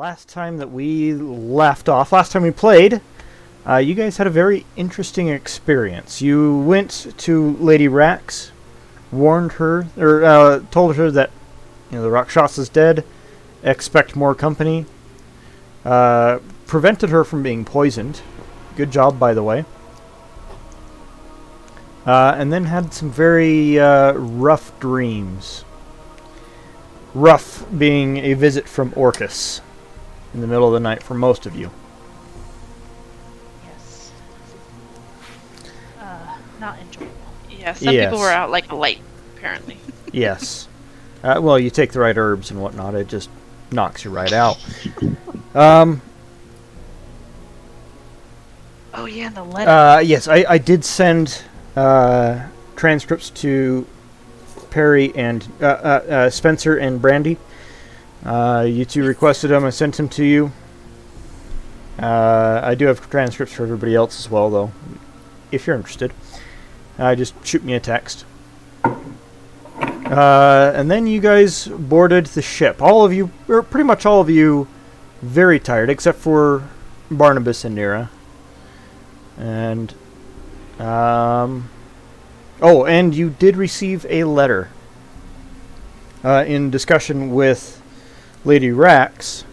last time that we left off, last time we played, you guys had a very interesting experience. You went to Lady Rax, warned her, or told her that the Rakshas dead, expect more company, prevented her from being poisoned. Good job, by the way. And then had some very rough dreams. Rough being a visit from Orcus in the middle of the night for most of you. Yes. Not enjoyable. Yeah, some people were out like a light, apparently. Yes. Well, you take the right herbs and whatnot, it just knocks you right out. Oh yeah, and the letter. Yes, I did send transcripts to Perry and Spencer and Brandy. You two requested them. I sent them to you. I do have transcripts for everybody else as well, though, if you're interested. Just shoot me a text. And then you guys boarded the ship. All of you, or pretty much all of you, very tired, except for Barnabas and Nira. And oh, and you did receive a letter. In discussion with Lady Rax,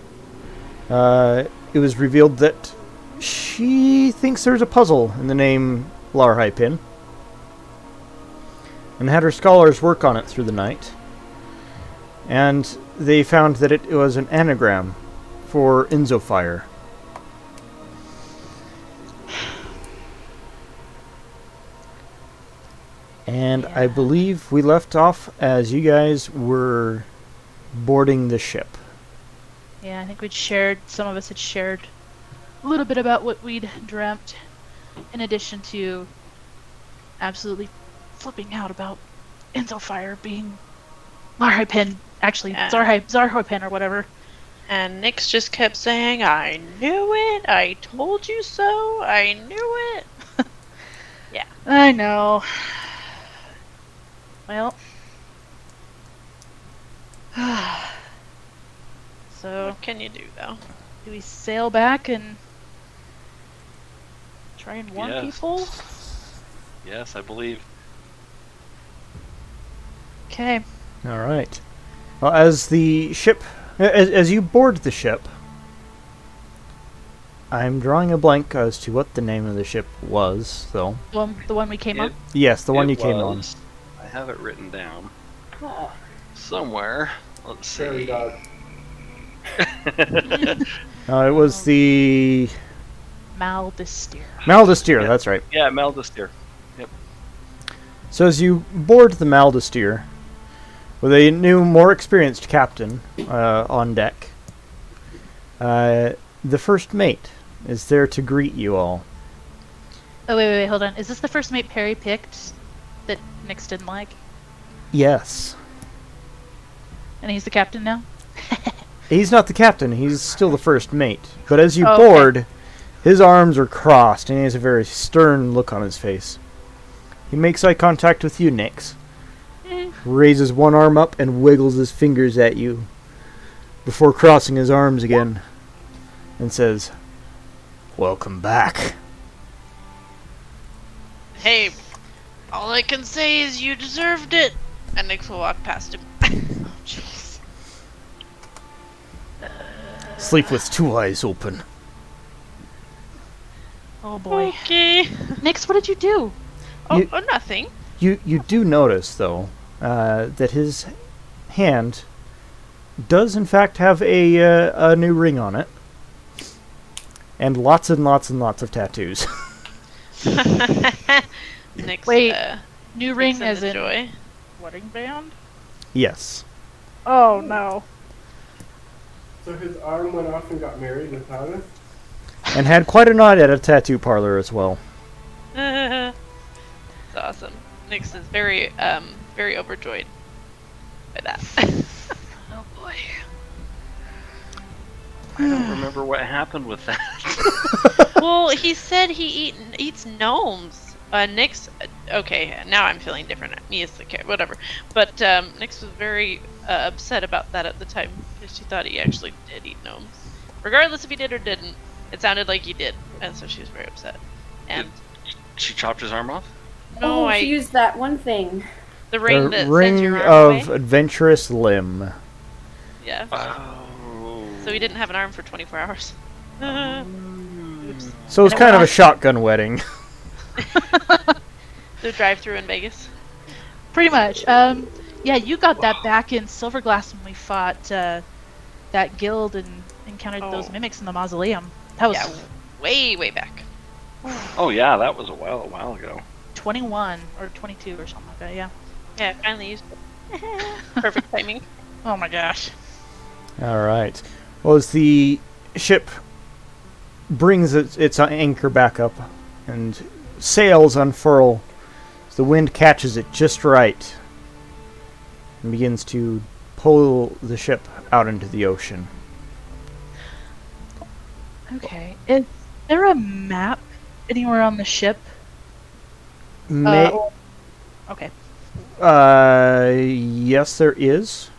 it was revealed that she thinks there's a puzzle in the name Larhaipin, and had her scholars work on it through the night. And they found that it was an anagram for Inzofire. And I believe we left off as you guys were boarding the ship. Yeah, I think some of us had shared a little bit about what we'd dreamt, in addition to absolutely flipping out about Inzofire being Larhaipin, actually, Zarhaipin or whatever. And Nyx just kept saying, I knew it, I told you so, I knew it. Yeah. I know. Well, so what can you do, though? do we sail back and try and warn people? Yes, I believe. Okay. All right. Well, as the ship, as you board the ship, I'm drawing a blank as to what the name of the ship was, though. The one we came on? Yes, the one you came on. I have it written down somewhere. Let's see. Prairie dog. It was the Maldestir. Maldestir, Yeah. that's right. Yeah, Maldestir. Yep. So as you board the Maldestir, with a new, more experienced captain on deck, the first mate is there to greet you all. Oh, wait, hold on. Is this the first mate Perry picked that Nyx didn't like? Yes. And he's the captain now? He's not the captain, he's still the first mate. But as you Okay. board, his arms are crossed and he has a very stern look on his face. He makes eye contact with you, Nyx. Raises one arm up and wiggles his fingers at you before crossing his arms again and says, "Welcome back." Hey, all I can say is you deserved it. And Nyx will walk past him. Oh, jeez. Sleep with two eyes open. Oh, boy. Okay. Nyx, what did you do? You- Nothing. You do notice, though, that his hand does in fact have a new ring on it. And lots and lots of tattoos. Nyx, Wait, new ring Nyx as in joy. wedding band? Yes. Oh, no. So his arm went off and got married without us? And had quite a night at a tattoo parlor as well. It's awesome. Nyx is very overjoyed by that. Oh, boy. I don't remember what happened with that. Well, he said he eats gnomes. Nyx, okay, now I'm feeling different. Me is the kid, whatever. But Nyx was very upset about that at the time because she thought he actually did eat gnomes. Regardless if he did or didn't, it sounded like he did, and so she was very upset. And She chopped his arm off? no, she used that one thing. the ring The that ring sends your arm of away. adventurous limb. Yeah. Oh. So he didn't have an arm for 24 hours. Oops. So it's And it kind of went a shotgun wedding. The drive-through in Vegas. Pretty much. Yeah, you got that back in Silverglass when we fought that guild and encountered those Oh. mimics in the mausoleum. That was Yeah, way back. Oh yeah, that was a while ago. 21 or 22 or something like that. Yeah. Yeah, I finally used it. Perfect timing. Oh my gosh. All right. Well, as the ship brings its anchor back up and sails unfurl, as the wind catches it just right and begins to pull the ship out into the ocean. Okay. Is there a map anywhere on the ship? May- Okay. Yes, there is.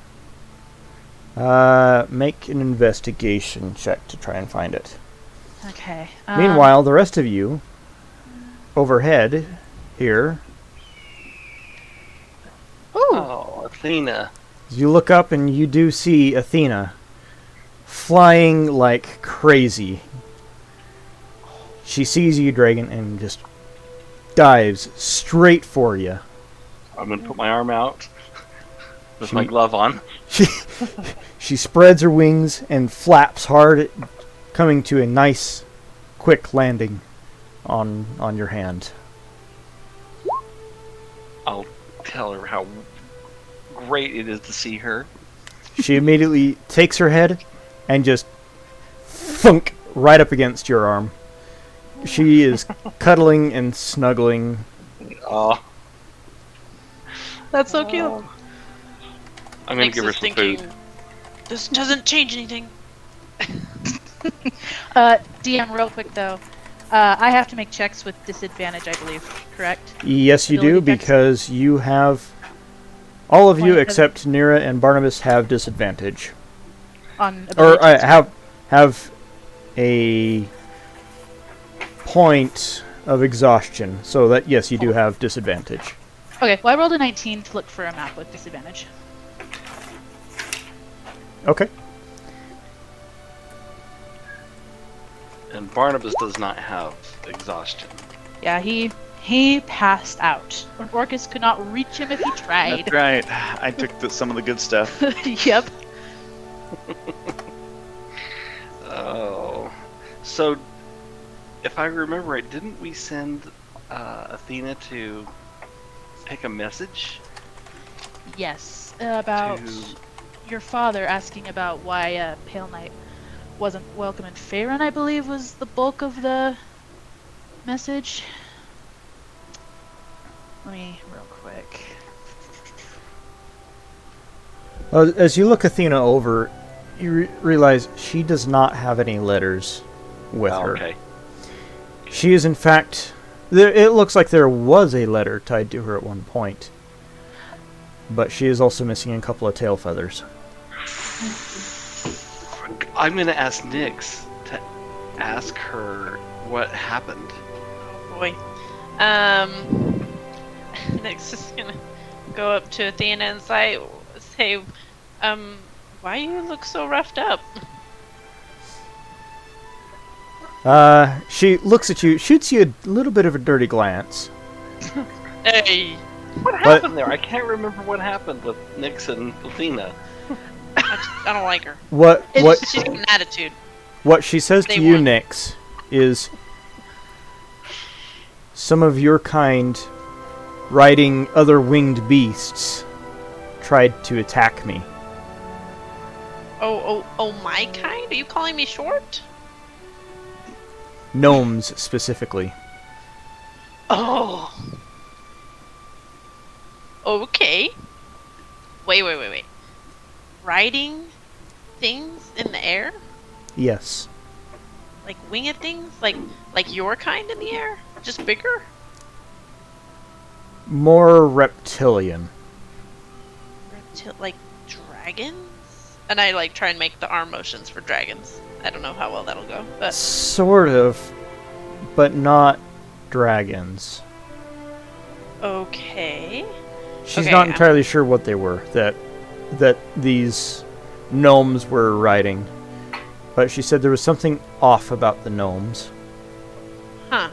Make an investigation check to try and find it. Okay. Meanwhile, the rest of you, overhead, here, Oh, Athena. as you look up and you do see Athena flying like crazy. She sees you, Dragon, and just dives straight for you. I'm gonna put my arm out with She- my glove on. She spreads her wings and flaps hard, coming to a nice, quick landing on your hand. I'll tell her how great it is to see her. She immediately takes her head and just thunk right up against your arm. She is cuddling and snuggling. Oh, That's so cute. I'm gonna Makes give her us some thinking, food. this doesn't change anything. DM, real quick though. I have to make checks with disadvantage, I believe. Correct? Yes, you do, Ability checks? because you have... All of you Point of- except Nira and Barnabas have disadvantage. On Or ability checks. have a point of exhaustion. So that, yes, you do have disadvantage. Okay. Well, I rolled a 19 to look for a map with disadvantage. Okay. And Barnabas does not have exhaustion. Yeah, he passed out. Orcus could not reach him if he tried. That's right. I took some of the good stuff. Yep. Oh, so if I remember right, didn't we send Athena to pick a message? Yes. About To- your father asking about why Pale Knight wasn't welcome in Faerun, I believe, was the bulk of the message. Let me real quick. As you look Athena over, you realize she does not have any letters with Oh, her. okay. She is, in fact... it looks like there was a letter tied to her at one point. But she is also missing a couple of tail feathers. I'm gonna ask Nyx to ask her what happened. Boy. Next is gonna go up to Athena and say, why you look so roughed up? She looks at you, shoots you a little bit of a dirty glance. Hey, What happened there? I can't remember what happened with Nyx and Athena. I don't like her. What She's got an attitude. what she says to They you, won. Nyx, is some of your kind riding other winged beasts tried to attack me. Oh, my kind? Are you calling me short? Gnomes specifically. Oh. Okay. Wait. Riding things in the air? Yes. Like winged things? Like your kind in the air? Just bigger? More reptilian. Like dragons? And I like try and make the arm motions for dragons. I don't know how well that'll go, but Sort of, but not dragons. okay. She's Okay, not I'm- entirely sure what they were that these gnomes were writing, but she said there was something off about the gnomes. Huh.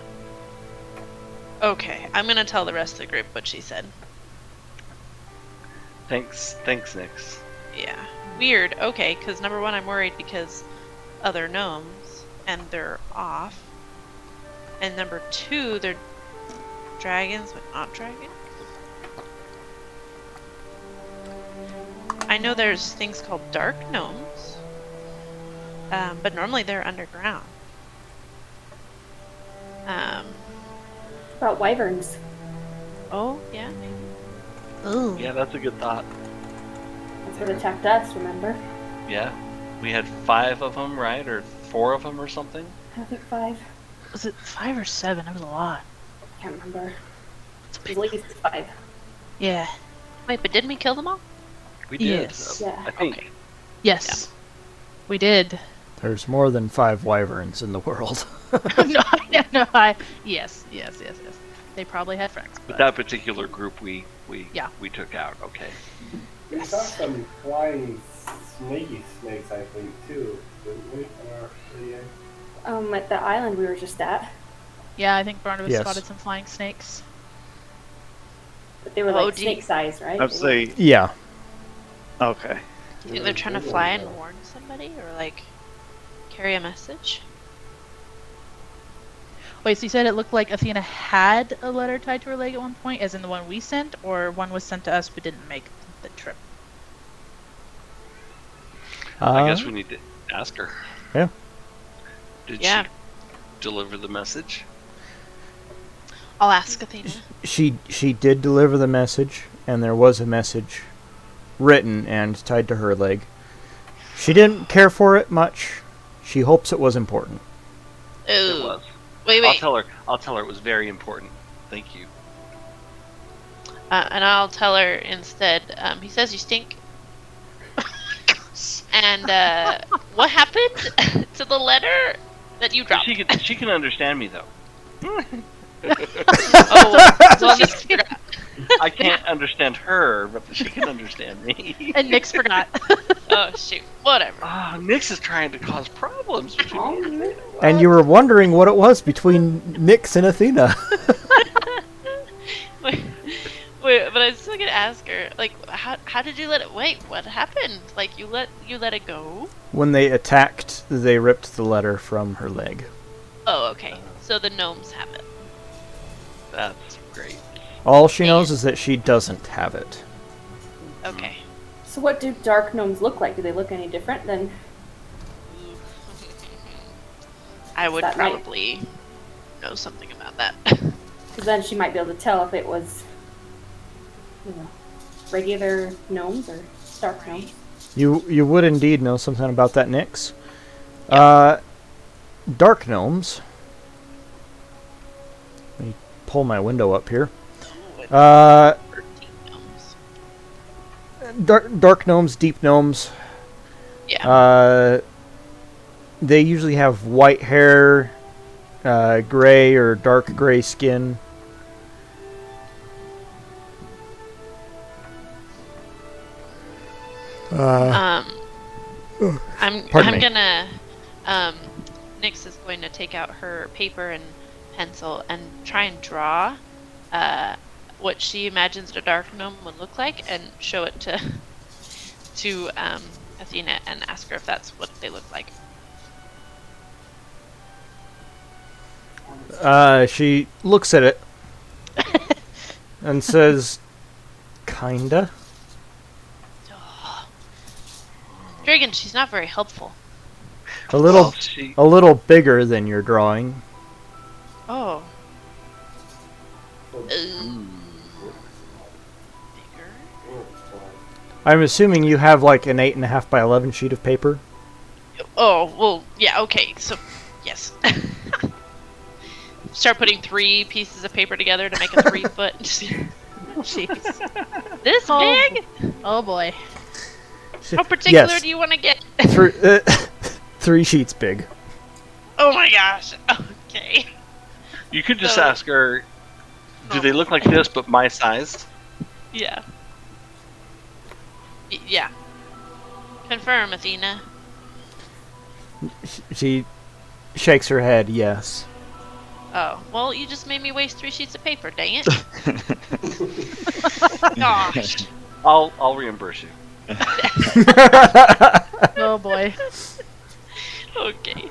Okay, I'm gonna tell the rest of the group what she said. Thanks, Nyx. Yeah. Weird. Okay, because number one, I'm worried because other gnomes and they're off. And number two, they're dragons but not dragons. I know there's things called dark gnomes, but normally they're underground. About wyverns. Oh yeah. Ooh. Yeah, that's a good thought. That's what attacked us, remember? Yeah, we had 5 of them, right, or 4 of them, or something. I think 5. Was it 5 or 7? That was a lot. Can't remember. It's a At big least 5. Yeah. Wait, but didn't we kill them all? We did. Yes. Yeah. I think. Okay. Yes. We did. There's more than 5 wyverns in the world. no, yes. They probably had friends. But that particular group we Yeah. we took out. Okay. We saw some flying snaky snakes, I think, too, didn't we? On our video? At the island we were just at. Yeah, I think Barnabas Yes. spotted some flying snakes. But they were Oh, like gee. snake size, right? I'd They say, Yeah. okay. Do you think they're trying to fly and warn somebody or like carry a message? Wait, so you said it looked like Athena had a letter tied to her leg at one point, as in the one we sent, or one was sent to us but didn't make the trip? I guess we need to ask her. Yeah. Did Yeah. she deliver the message? I'll ask Athena. She did deliver the message, and there was a message written and tied to her leg. She didn't care for it much. She hopes it was important. Ooh. It was. Wait, I'll wait. tell her it was very important. Thank you. And I'll tell her instead. He says you stink. And what happened to the letter that you dropped? She can understand me though. Oh, well, Nyx forgot. I can't understand her, but she can understand me. And Nyx forgot. Oh shoot, whatever. Ah, Nyx is trying to cause problems between me. And you were wondering what it was between Nyx and Athena. Wait, but I'm still gonna ask her. Like, how did you let it? Wait, what happened? Like, you let it go? When they attacked, they ripped the letter from her leg. Oh, okay. So the gnomes have it. That's great. All she knows is that she doesn't have it. Okay. So what do dark gnomes look like? Do they look any different than... I would that right? probably know something about that. Because then she might be able to tell if it was, you know, regular gnomes or dark gnomes. You would indeed know something about that, Nyx. Dark gnomes. Let me pull my window up here. 13 gnomes. Dark gnomes, deep gnomes. Yeah. They usually have white hair, gray or dark gray skin. I'm Pardon me. gonna Nyx is going to take out her paper and pencil and try and draw what she imagines a dark gnome would look like and show it to Athena and ask her if that's what they look like. She looks at it and says, "Kinda." Dragon, she's not very helpful. A little, Well, she a little bigger than your drawing. Oh. So, Bigger? I'm assuming you have like an 8.5 by 11 sheet of paper. Oh, well, yeah, okay, so, yes. Start putting 3 pieces of paper together to make a 3 foot. Jeez. This Oh. big? Oh boy. How particular Yes. do you want to get? 3 sheets big. Oh my gosh. Okay. You could just So- ask her, do Oh. they look like this but my size? Yeah. Yeah. Confirm, Athena. She shakes her head, yes. Oh, well, you just made me waste 3 sheets of paper, dang it. Gosh. I'll reimburse you. Oh boy. Okay.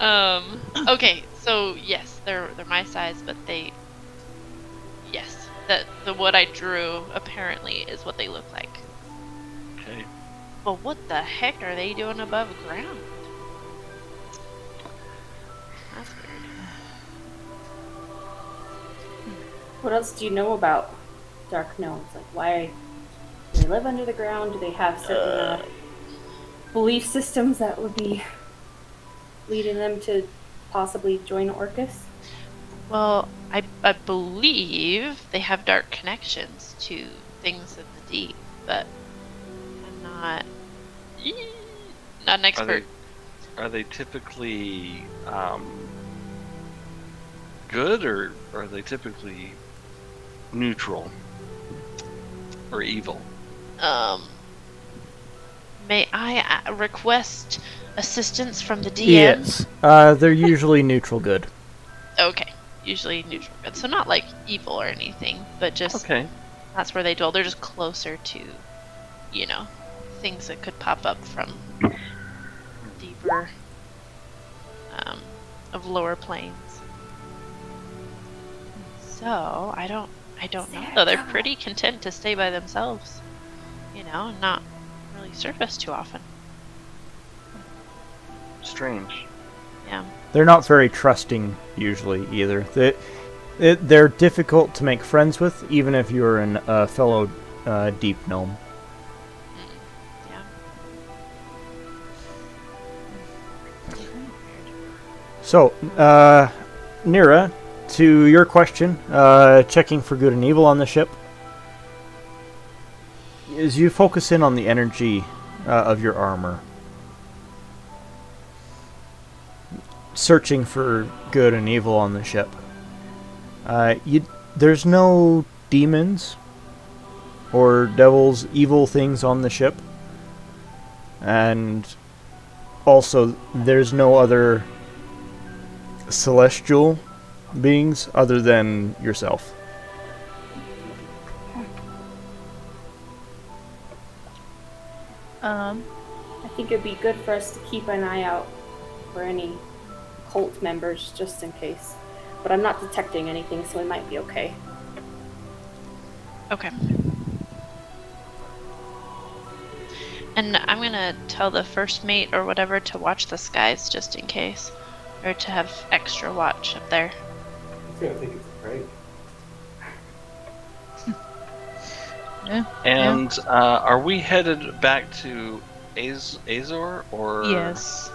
Okay, so yes, they're my size, but yes, the what I drew apparently is what they look like. Okay. But what the heck are they doing above ground? That's weird. What else do you know about dark gnomes? Like, why do they live under the ground? Do they have certain belief systems that would be leading them to possibly join Orcus? Well, I believe they have dark connections to things in the deep, but I'm not an expert. Are they typically good, or are they typically neutral or evil? May I request assistance from the DM? Yes. They're usually neutral good. Okay, usually neutral good. So not like evil or anything, but just Okay. that's where they dwell. They're just closer to, things that could pop up from deeper, of lower planes. So I don't know though. They're pretty content to stay by themselves, not really surface too often. Strange. Yeah. They're not very trusting usually either. They're difficult to make friends with, even if you're a fellow deep gnome. Yeah. So, Nira, to your question, checking for good and evil on the ship, as you focus in on the energy of your armor, searching for good and evil on the ship, there's no demons or devils, evil things on the ship, and also there's no other celestial beings other than yourself. I think it'd be good for us to keep an eye out for any cult members, just in case. But I'm not detecting anything, so we might be okay. Okay. And I'm gonna tell the first mate or whatever to watch the skies just in case, or to have extra watch up there. He's gonna think it's great. Yeah. And are we headed back to Azor, or? Yes.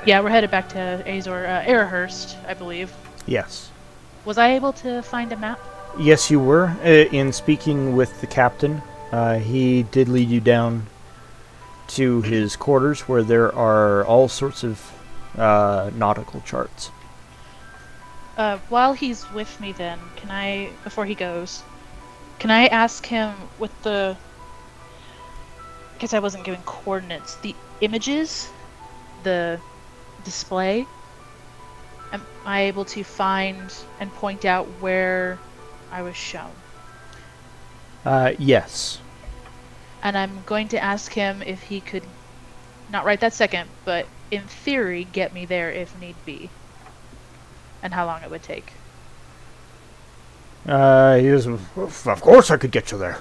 Yeah, we're headed back to Azor, Arahurst, I believe. Yes. Was I able to find a map? Yes, you were. In speaking with the captain, he did lead you down to his quarters where there are all sorts of nautical charts. While he's with me then, can I, before he goes, can I ask him with the, because I wasn't given coordinates, the images, the display, am I able to find and point out where I was shown? Yes. And I'm going to ask him if he could, not right that second, but in theory, get me there if need be. And how long it would take. He goes, of course I could get you there.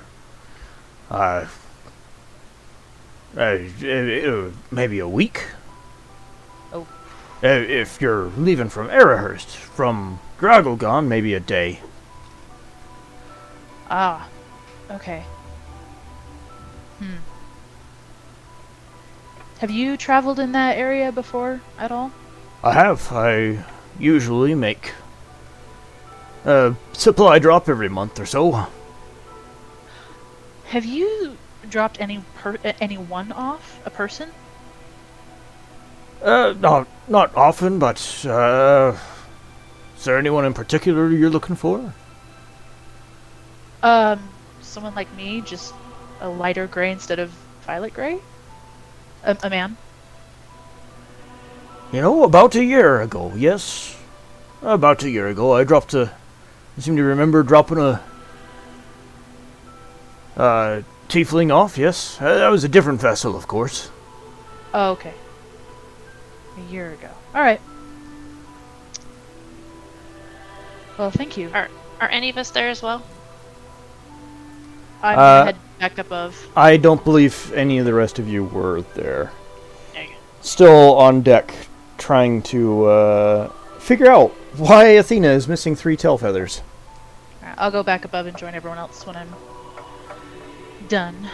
Maybe a week. Oh. If you're leaving from Arahurst, from Dragogon, maybe a day. Ah, okay. Have you traveled in that area before at all? I have. I usually make a supply drop every month or so. Have you dropped anyone off? A person? Not often, but is there anyone in particular you're looking for? Someone like me, just a lighter gray instead of violet gray? A man? You know, about a year ago, yes. About a year ago, I seem to remember dropping a tiefling off, yes. That was a different vessel, of course. Oh, okay. A year ago. Alright. Well, thank you. Are any of us there as well? I'm gonna head back above. I don't believe any of the rest of you were there. There you go. Still on deck, trying to figure out why Athena is missing 3 tail feathers. Alright, I'll go back above and join everyone else when I'm done.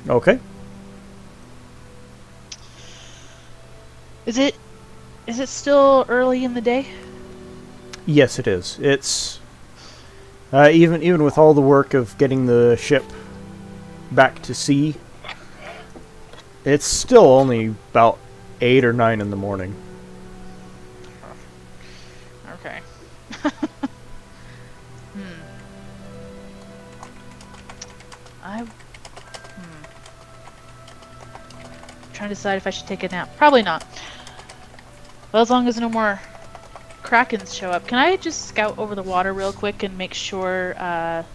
Okay. Is it still early in the day? Yes, it is. It's even with all the work of getting the ship back to sea, it's still only about 8 or 9 in the morning. Okay. Trying to decide if I should take a nap. Probably not. Well, as long as no more krakens show up. Can I just scout over the water real quick and make sure that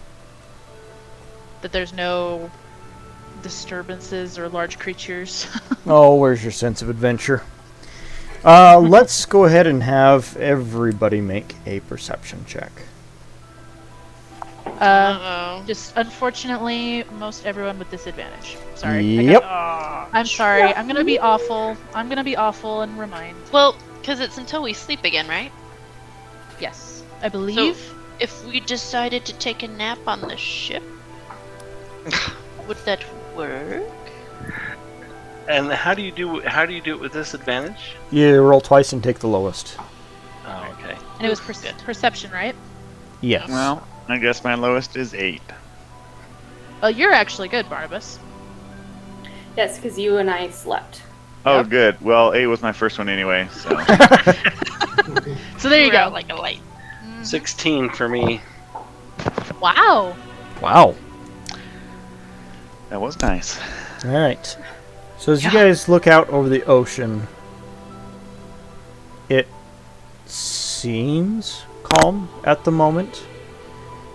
there's no disturbances or large creatures? Oh, where's your sense of adventure? Let's go ahead and have everybody make a perception check. Uh-oh. Just unfortunately, most everyone with disadvantage. Sorry. Yep. I'm sorry. I'm gonna be awful. I'm gonna be awful and remind. Well, because it's until we sleep again, right? Yes, I believe. So, if we decided to take a nap on the ship, would that work? And how do you do it with disadvantage? You roll twice and take the lowest. Oh, okay. And it was perception, right? Yes. Well, I guess my lowest is 8. Well, you're actually good, Barnabas. Yes, because you and I slept. Oh, Yep. good. Well, 8 was my first one anyway, so. So there you We're out go. like a light. 16 for me. Wow. Wow. That was nice. All right. So as you guys look out over the ocean, it seems calm at the moment.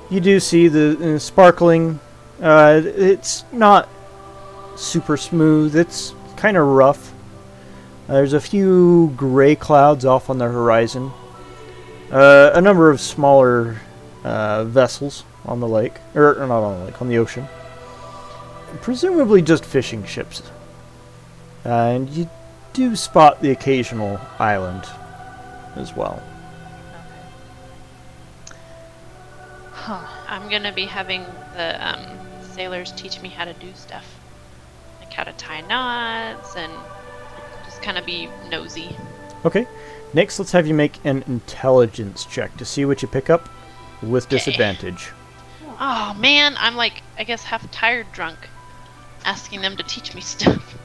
You do see the sparkling. It's not super smooth. It's kind of rough. There's a few gray clouds off on the horizon. A number of smaller vessels on the lake, or not on the lake, on the ocean. Presumably just fishing ships. And you do spot the occasional island as well. Huh. I'm gonna be having the sailors teach me how to do stuff, like how to tie knots and just kind of be nosy. Okay. Next, let's have you make an intelligence check to see what you pick up with Okay. disadvantage. Oh man, I'm like, I guess half tired drunk, asking them to teach me stuff.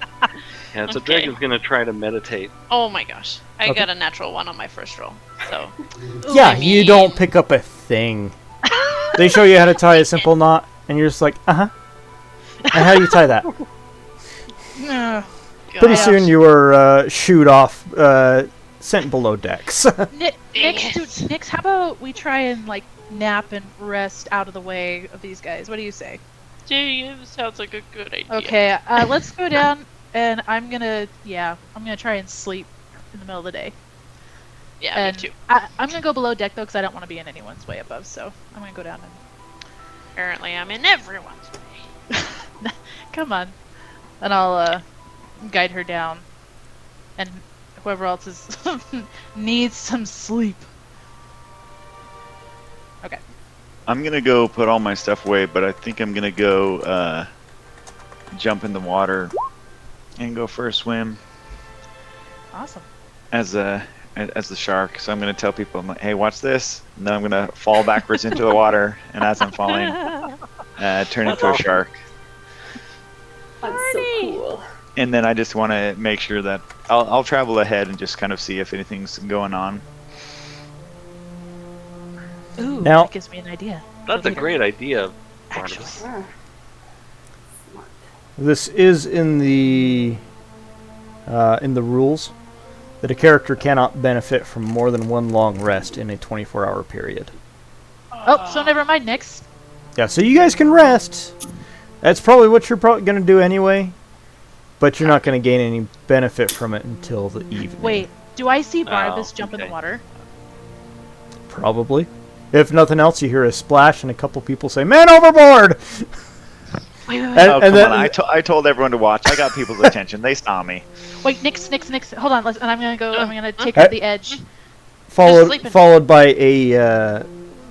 Yeah, so Okay. Dragon's gonna try to meditate. Oh my gosh, I Okay. got a natural 1 on my first roll. So Yeah, you don't pick up a thing. They show you how to tie a simple knot, and you're just like, uh-huh. And how do you tie that? Pretty Gosh. soon you are shooed off, sent below decks. Nix, how about we try and like nap and rest out of the way of these guys? What do you say? Gee, it sounds like a good idea. Okay, let's go down, and I'm gonna try and sleep in the middle of the day. Yeah, And me too. I'm gonna go below deck though, because I don't want to be in anyone's way above. So I'm gonna go down and Apparently, I'm in everyone's way. come on, and I'll guide her down, and whoever else is needs some sleep. Okay. I'm gonna go put all my stuff away, but I think I'm gonna go jump in the water and go for a swim Awesome. as as the shark. So I'm gonna tell people, I'm like, hey, watch this. And then I'm gonna fall backwards into the water, and as I'm falling, turn into a shark. That's so cool. And then I just want to make sure that I'll travel ahead and just kind of see if anything's going on. Ooh, Now- that gives me an idea. That's a Later. great idea, Actually. Barnabas. Ah. Smart. This is in the rules that a character cannot benefit from more than one long rest in a 24-hour period. Oh, so never mind, Nix. Yeah, so you guys can rest. That's probably what you're probably going to do anyway, but you're not going to gain any benefit from it until the evening. Wait, do I see Barnabas Oh, jump in the okay. water? Probably. If nothing else, you hear a splash and a couple people say, "Man overboard!" Wait, And- Oh, come then- on. I told everyone to watch. I got people's attention. They saw me. Wait, Nix. Hold on, and I'm gonna take Huh? her to the edge. sleeping. Followed by a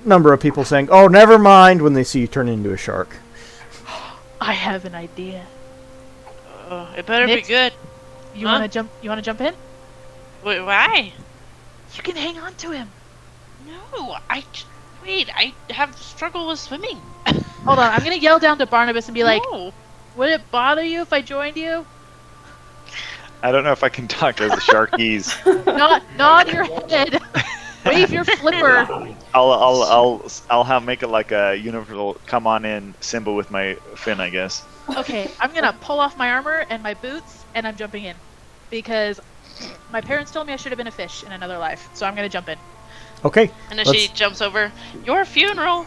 number of people saying, "Oh, never mind," when they see you turn into a shark. I have an idea. Oh, it better Nix? be good. You Huh? wanna jump? You wanna jump in? Wait, why? You can hang on to him. No, wait. I have struggle with swimming. Hold on, I'm gonna yell down to Barnabas and be like, no. "Would it bother you if I joined you?" I don't know if I can talk as the sharkies. Nod your head. Wave your flipper. I'll make it like a universal come on in symbol with my fin, I guess. Okay, I'm gonna pull off my armor and my boots, and I'm jumping in because my parents told me I should have been a fish in another life, so I'm gonna jump in. Okay, And then Let's- she jumps over your funeral.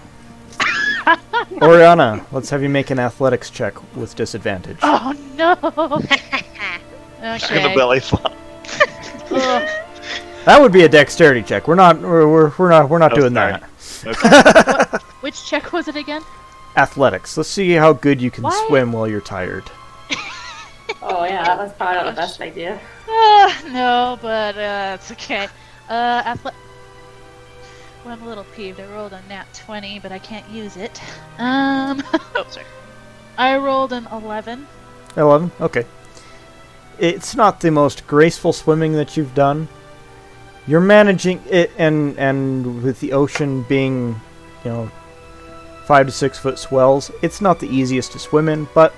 Oriana, let's have you make an athletics check with disadvantage. Oh no. Shark in the Okay. belly flop. Ugh. That would be a dexterity check. We're not Oh, doing sorry. that. Okay. Which check was it again? Athletics. Let's see how good you can Why? swim while you're tired. Oh yeah, that was probably not the best idea. No, but it's okay. Well, I'm a little peeved. I rolled a nat 20, but I can't use it. Oh, sorry. I rolled an 11. 11. Okay. It's not the most graceful swimming that you've done. You're managing it, and with the ocean being, 5 to 6 foot swells, it's not the easiest to swim in, but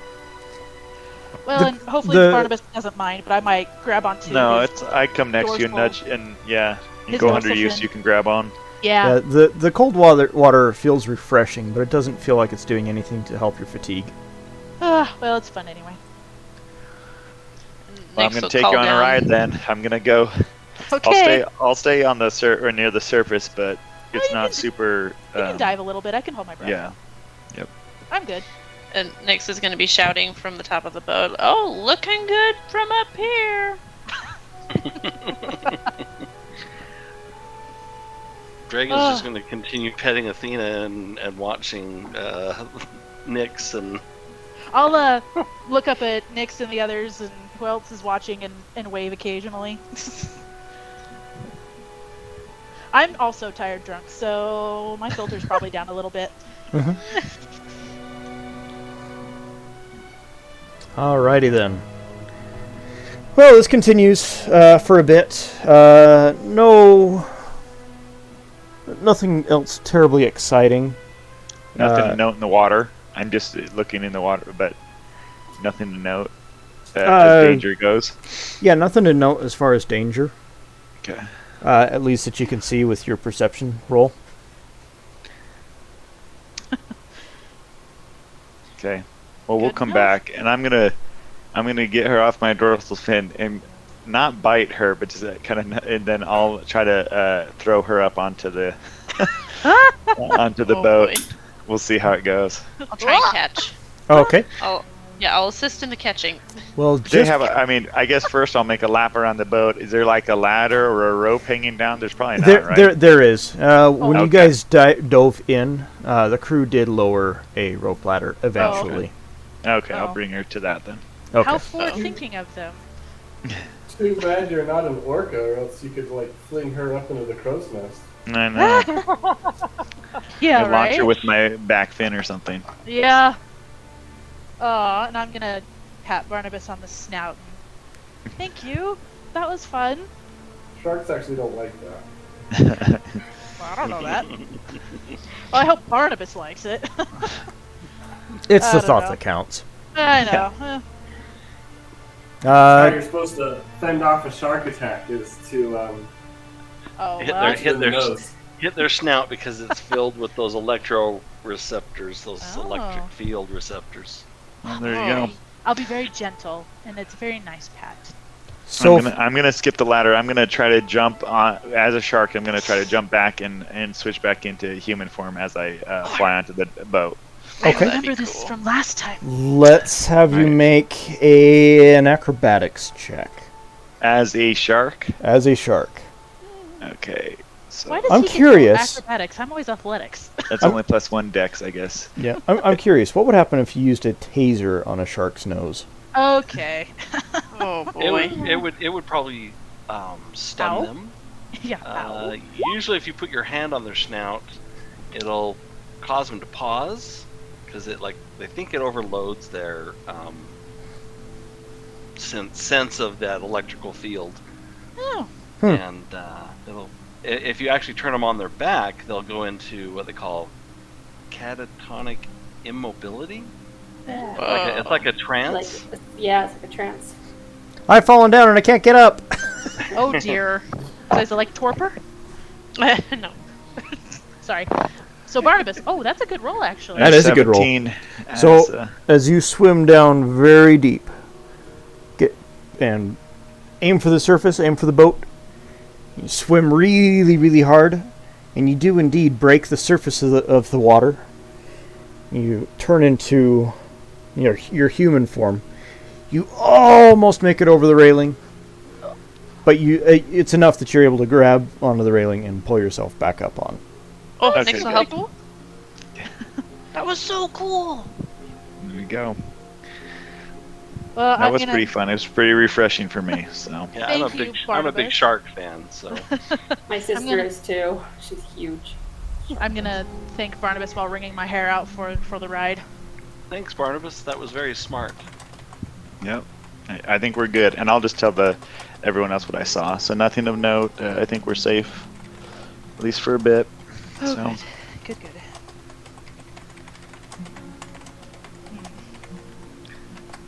Well, The- and hopefully the- Barnabas doesn't mind, but I might grab onto No, his, I come next to you, dorsal- nudge, and yeah, you his go dorsal under you fin. so you can grab on. Yeah. the cold water feels refreshing, but it doesn't feel like it's doing anything to help your fatigue. Well, it's fun anyway. Well, I'm Nix gonna will take call you on down. a ride then. I'm gonna go. Okay. I'll stay on the or near the surface, but it's you not can- super. You can dive a little bit. I can hold my breath. Yeah. I'm good. And Nix is going to be shouting from the top of the boat, "Oh, looking good from up here." Dragon's Oh. just going to continue petting Athena and watching Nyx and I'll look up at Nix and the others and who else is watching and wave occasionally. I'm also tired drunk, so my filter's probably down a little bit. Alrighty then. Well, this continues for a bit. Nothing else terribly exciting. Nothing to note in the water. I'm just looking in the water, but nothing to note as danger goes. Yeah, nothing to note as far as danger. Okay. At least that you can see with your perception roll. Okay. Well, we'll Good come enough. back, and I'm gonna get her off my dorsal fin and not bite her, but just kind of, and then I'll try to throw her up onto the onto the Oh, boat. boy. We'll see how it goes. I'll try and catch. Okay. I'll assist in the catching. Well, They just have. I guess first I'll make a lap around the boat. Is there like a ladder or a rope hanging down? There's probably not, right? there is. When you Okay. guys dove in, the crew did lower a rope ladder eventually. Okay, Oh. I'll bring her to that then. Okay. How forward thinking of them. Too bad you're not an orca, or else you could fling her up into the crow's nest. I know. Yeah, I launch right? her with my back fin or something. Yeah. And I'm gonna pat Barnabas on the snout. Thank you. That was fun. Sharks actually don't like that. Well, I don't know that. Well, I hope Barnabas likes it. It's I the don't thought know. that counts. I know. How you're supposed to fend off a shark attack is to Oh, Hit well, their- that's- hit in their- the nose. Hit their snout because it's filled with those electroreceptors, those Oh. electric field receptors. Well, there you go. I'll be very gentle, and it's a very nice pat. So I'm gonna skip the ladder. I'm gonna try to jump on as a shark. I'm gonna try to jump back and switch back into human form as I fly onto the boat. I Okay. remember this from last time. let's have you Right. make an acrobatics check As a shark. as a shark. Okay. So Why does I'm he get curious. acrobatics? I'm always athletics. that's only +1 dex, I guess. Yeah, I'm curious. What would happen if you used a taser on a shark's nose? Okay. Oh It would probably stun Ow. them. Yeah. ow. Usually, if you put your hand on their snout, it'll cause them to pause because they think it overloads their sense of that electrical field, Oh. and if you actually turn them on their back, they'll go into what they call catatonic immobility. It's like a trance. Yeah, it's like a trance. I've fallen down and I can't get up. Oh dear. So is it like torpor? no. Sorry. So Barnabas. Oh, that's a good roll actually. That is a good roll. 17 So- as, As you swim down very deep, get and aim for the surface, aim for the boat. You swim really, really hard, and you do indeed break the surface of the water. You turn into your human form. You almost make it over the railing, but it's enough that you're able to grab onto the railing and pull yourself back up on. Oh, Okay, Nick's will good. help. That was so cool. there we go. Well, That was pretty fun. It was pretty refreshing for me. So Yeah, Thank you, I'm a big Barnabas. shark fan, so My sister gonna- is too. She's huge. I'm gonna thank Barnabas while wringing my hair out for the ride. thanks, Barnabas. That was very smart. yep, I think we're good. And I'll just tell everyone else what I saw. So nothing of note. I think we're safe, at least for a bit. Oh, So good. Good.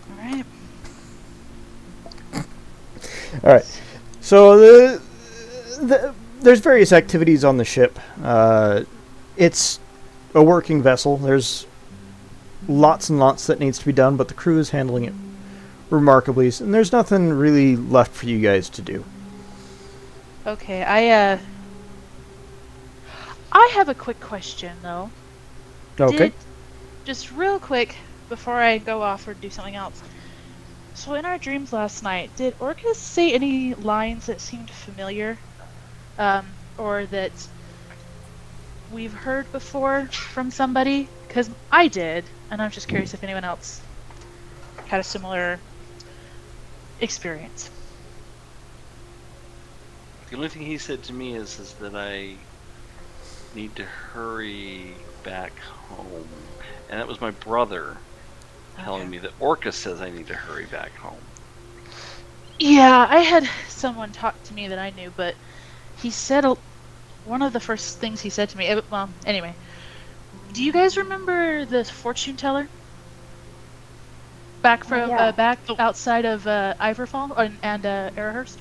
All right. All right. So there's various activities on the ship. It's a working vessel. There's lots and lots that needs to be done, but the crew is handling it remarkably, and there's nothing really left for you guys to do. Okay. I have a quick question though. Okay. Just real quick before I go off or do something else. So in our dreams last night, did Orcus say any lines that seemed familiar, or that we've heard before from somebody? Because I did, and I'm just curious if anyone else had a similar experience. The only thing he said to me is that I need to hurry back home, and that was my brother telling Okay. me that Orcus says I need to hurry back home. Yeah, I had someone talk to me that I knew, but he said one of the first things he said to me. Well, anyway, do you guys remember the fortune teller? Back from yeah. back outside of Ivorfall and Arrowhurst.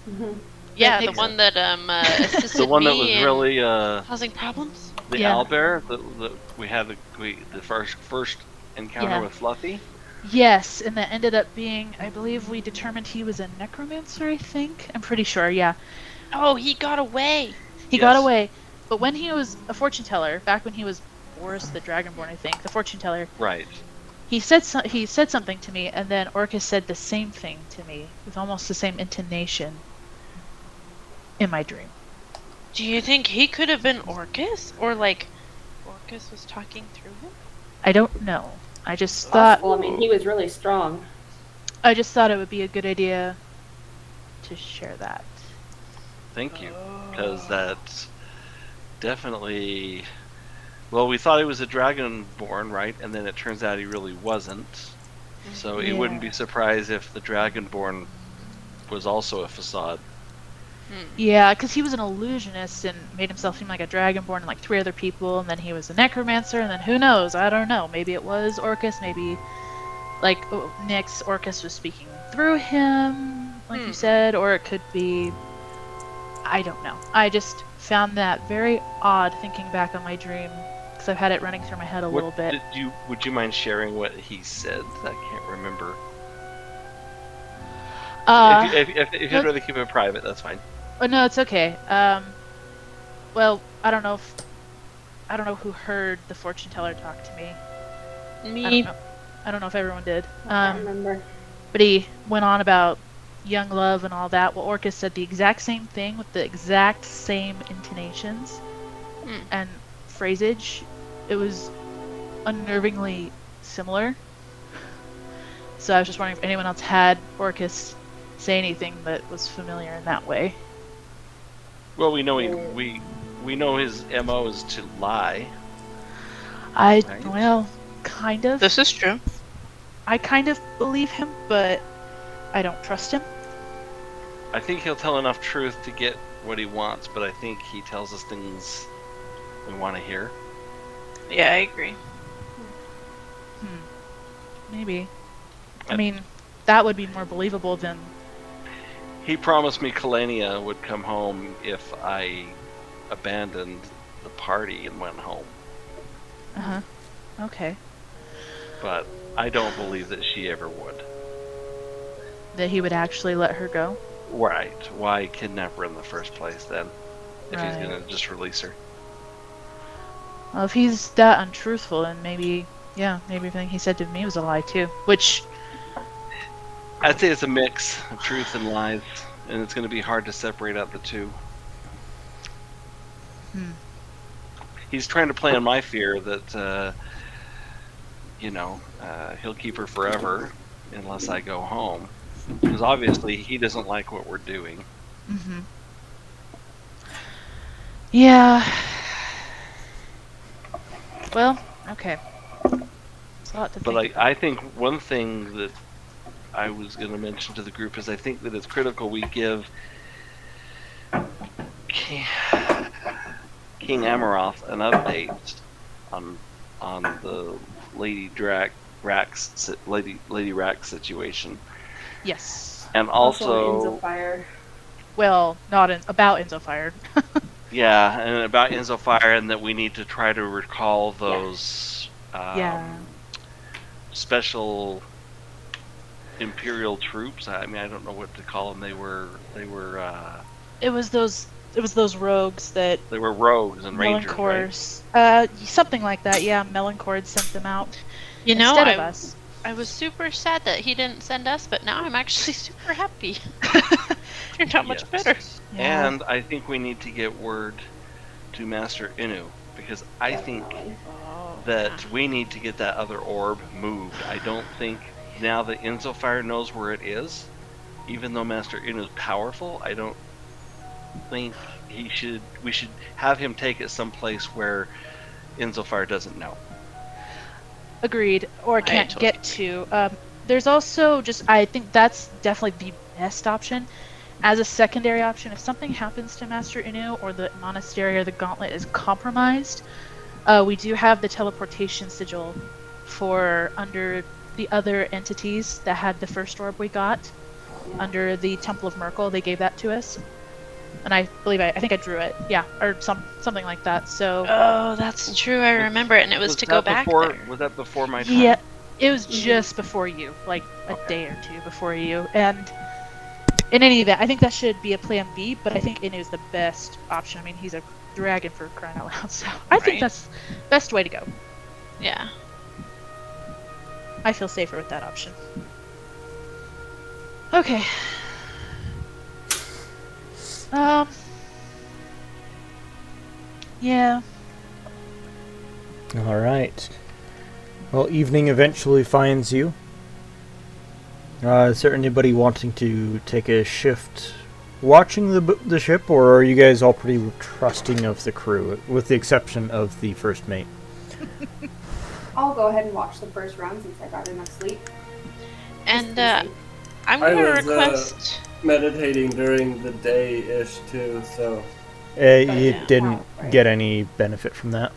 Hmm. Yeah, the Nick's- one that assisted The one that me was in really causing problems. the Yeah. owlbear that we had the first encounter Yeah. with Fluffy. Yes, and that ended up being, I believe we determined he was a necromancer. I think I'm pretty sure. Yeah, Oh, he got away. he got Yes. away, but when he was a fortune teller, back when he was Boris the Dragonborn, I think the fortune teller. Right. He said something to me, and then Orcus said the same thing to me with almost the same intonation in my dream. Do you think he could have been Orcus, or like Orcus was talking through him? I don't know. I just thought Well, I mean, he was really strong. it would be a good idea to share that. Thank you, because that's definitely. Well, we thought he was a dragonborn, right? And then it turns out he really wasn't. So it wouldn't be Yeah. surprised if the dragonborn was also a facade. Yeah, because he was an illusionist and made himself seem like a dragonborn and like 3 other people, and then he was a necromancer, and then who knows? I don't know. Maybe it was Orcus, maybe like Nyx, Orcus was speaking through him, like you said, or it could be. I don't know. I just found that very odd thinking back on my dream because I've had it running through my head a little bit. Would you mind sharing what he said? I can't remember. If you'd rather keep it private, that's fine. Oh no, it's okay. Well, I don't know who heard the fortune teller talk to me. Me. I don't know if everyone did. I can't remember. But he went on about young love and all that. Well, Orcus said the exact same thing with the exact same intonations and phrasage. It was unnervingly similar. So I was just wondering if anyone else had Orcus say anything that was familiar in that way. Well, we know we know his MO is to lie. Well, kind of. This is true. I kind of believe him, but I don't trust him. I think he'll tell enough truth to get what he wants, but I think he tells us things we want to hear. Yeah, I agree. Maybe. I mean, that would be more believable than... He promised me Kalenia would come home if I abandoned the party and went home. Uh-huh. Okay. But I don't believe that she ever would. That he would actually let her go? Right. Why kidnap her in the first place then? If he's Right. gonna just release her. Well, if he's that untruthful, then maybe everything he said to me was a lie too. Which... I'd say it's a mix of truth and lies, and it's gonna be hard to separate out the two. He's trying to play on my fear that, he'll keep her forever unless I go home. Because obviously he doesn't like what we're doing. Mm-hmm. Yeah. Well, okay. It's a lot to But think. I think one thing that I was going to mention to the group is I think that it's critical we give King Amaroth an update on the Lady Rax situation. Yes. And Also, also Enzo Fire. Well, not about Enzo Fire. yeah, and about Enzo Fire, and that we need to try to recall those special Imperial troops. I mean, I don't know what to call them. They were It was those rogues that they were rogues and rangers, right? Something like that. Yeah, Melanchord sent them out You know, instead of us. I was super sad that he didn't send us, but now I'm actually super happy. Turned out much better. Yeah. And I think we need to get word to Master Inu, because I think that we need to get that other orb moved. I don't think now that Enzo Fire knows where it is, even though Master Inu is powerful, I don't think we should have him take it someplace where Enzo Fire doesn't know. Agreed, or can't totally get to. There's also I think that's definitely the best option. As a secondary option, if something happens to Master Inu or the monastery or the gauntlet is compromised, we do have the teleportation sigil for under the other entities that had the first orb we got. Under the Temple of Merkel, they gave that to us. And I believe I think I drew it. Yeah, or something like that. So. Oh, that's true. I remember it, and it was to go back there. Was that before my time? Yeah, it was just before you, like a day or two before you. And in any event, I think that should be a plan B. But I think Inu is the best option. I mean, he's a dragon for crying out loud. So I think Right. that's best way to go. Yeah. I feel safer with that option. Okay. Yeah. All right. Well, evening eventually finds you. Is there anybody wanting to take a shift watching the ship, or are you guys all pretty trusting of the crew, with the exception of the first mate? I'll go ahead and watch the first round since I got enough sleep. And Just to see. I'm I going to was, request... meditating during the day-ish too, so You didn't get any benefit from that.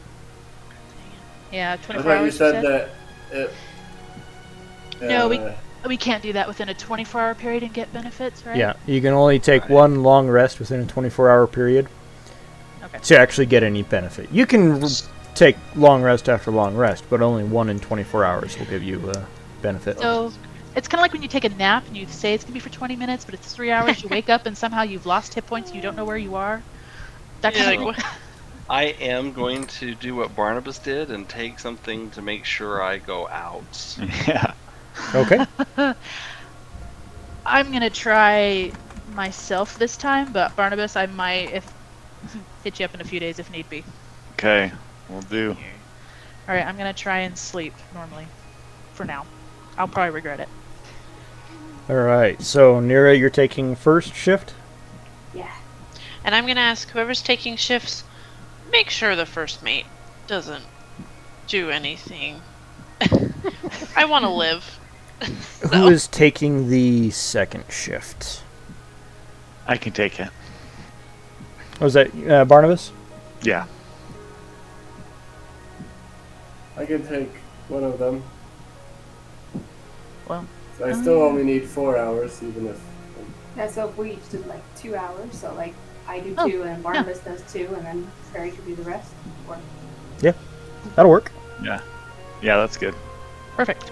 Yeah, I 24 thought you hours. said that it. No, we can't do that within a 24-hour period and get benefits, right? Yeah, you can only take one long rest within a 24-hour period Okay. to actually get any benefit. You can take long rest after long rest, but only one in 24 hours will give you benefit. So it's kind of like when you take a nap and you say it's gonna be for 20 minutes, but it's 3 hours. You wake up and somehow you've lost hit points. You don't know where you are. That Yeah, kind of like, thing. I am going to do what Barnabas did and take something to make sure I go out. Yeah. Okay. I'm gonna try myself this time, but Barnabas, I might hit you up in a few days if need be. Okay. We'll do. All right, I'm gonna try and sleep normally, for now. I'll probably regret it. All right. So, Nira, you're taking first shift? Yeah. And I'm gonna ask whoever's taking shifts, make sure the first mate doesn't do anything. I want to live. Who is taking the second shift? I can take it. Was that Barnabas? Yeah. I can take one of them. Well, So I still only need 4 hours, even if. Yeah, so if we each did like 2 hours, so like I do Oh, 2 and Barnabas does 2 and then Barry could do the rest. Or That'll work. Yeah. Yeah, that's good. perfect.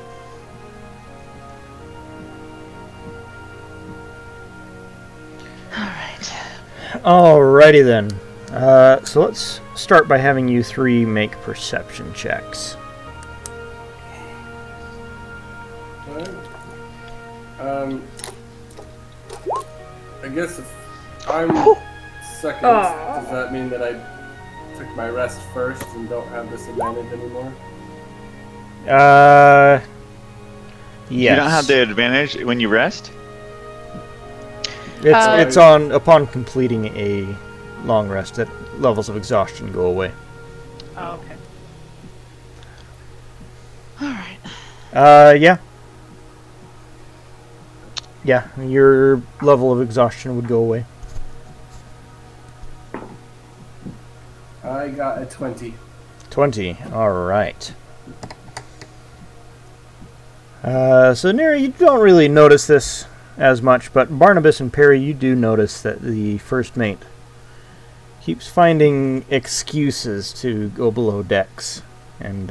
All right. Alrighty then. So let's start by having you three make perception checks. I guess if I'm second, does that mean that I took my rest first and don't have this advantage anymore? Yes. You don't have the advantage when you rest? It's on upon completing a long rest that levels of exhaustion go away. Oh, okay. All right. Yeah. Yeah, your level of exhaustion would go away. I got a 20. 20. Alright. So, Neri, you don't really notice this as much, but Barnabas and Perry, you do notice that the first mate keeps finding excuses to go below decks. And,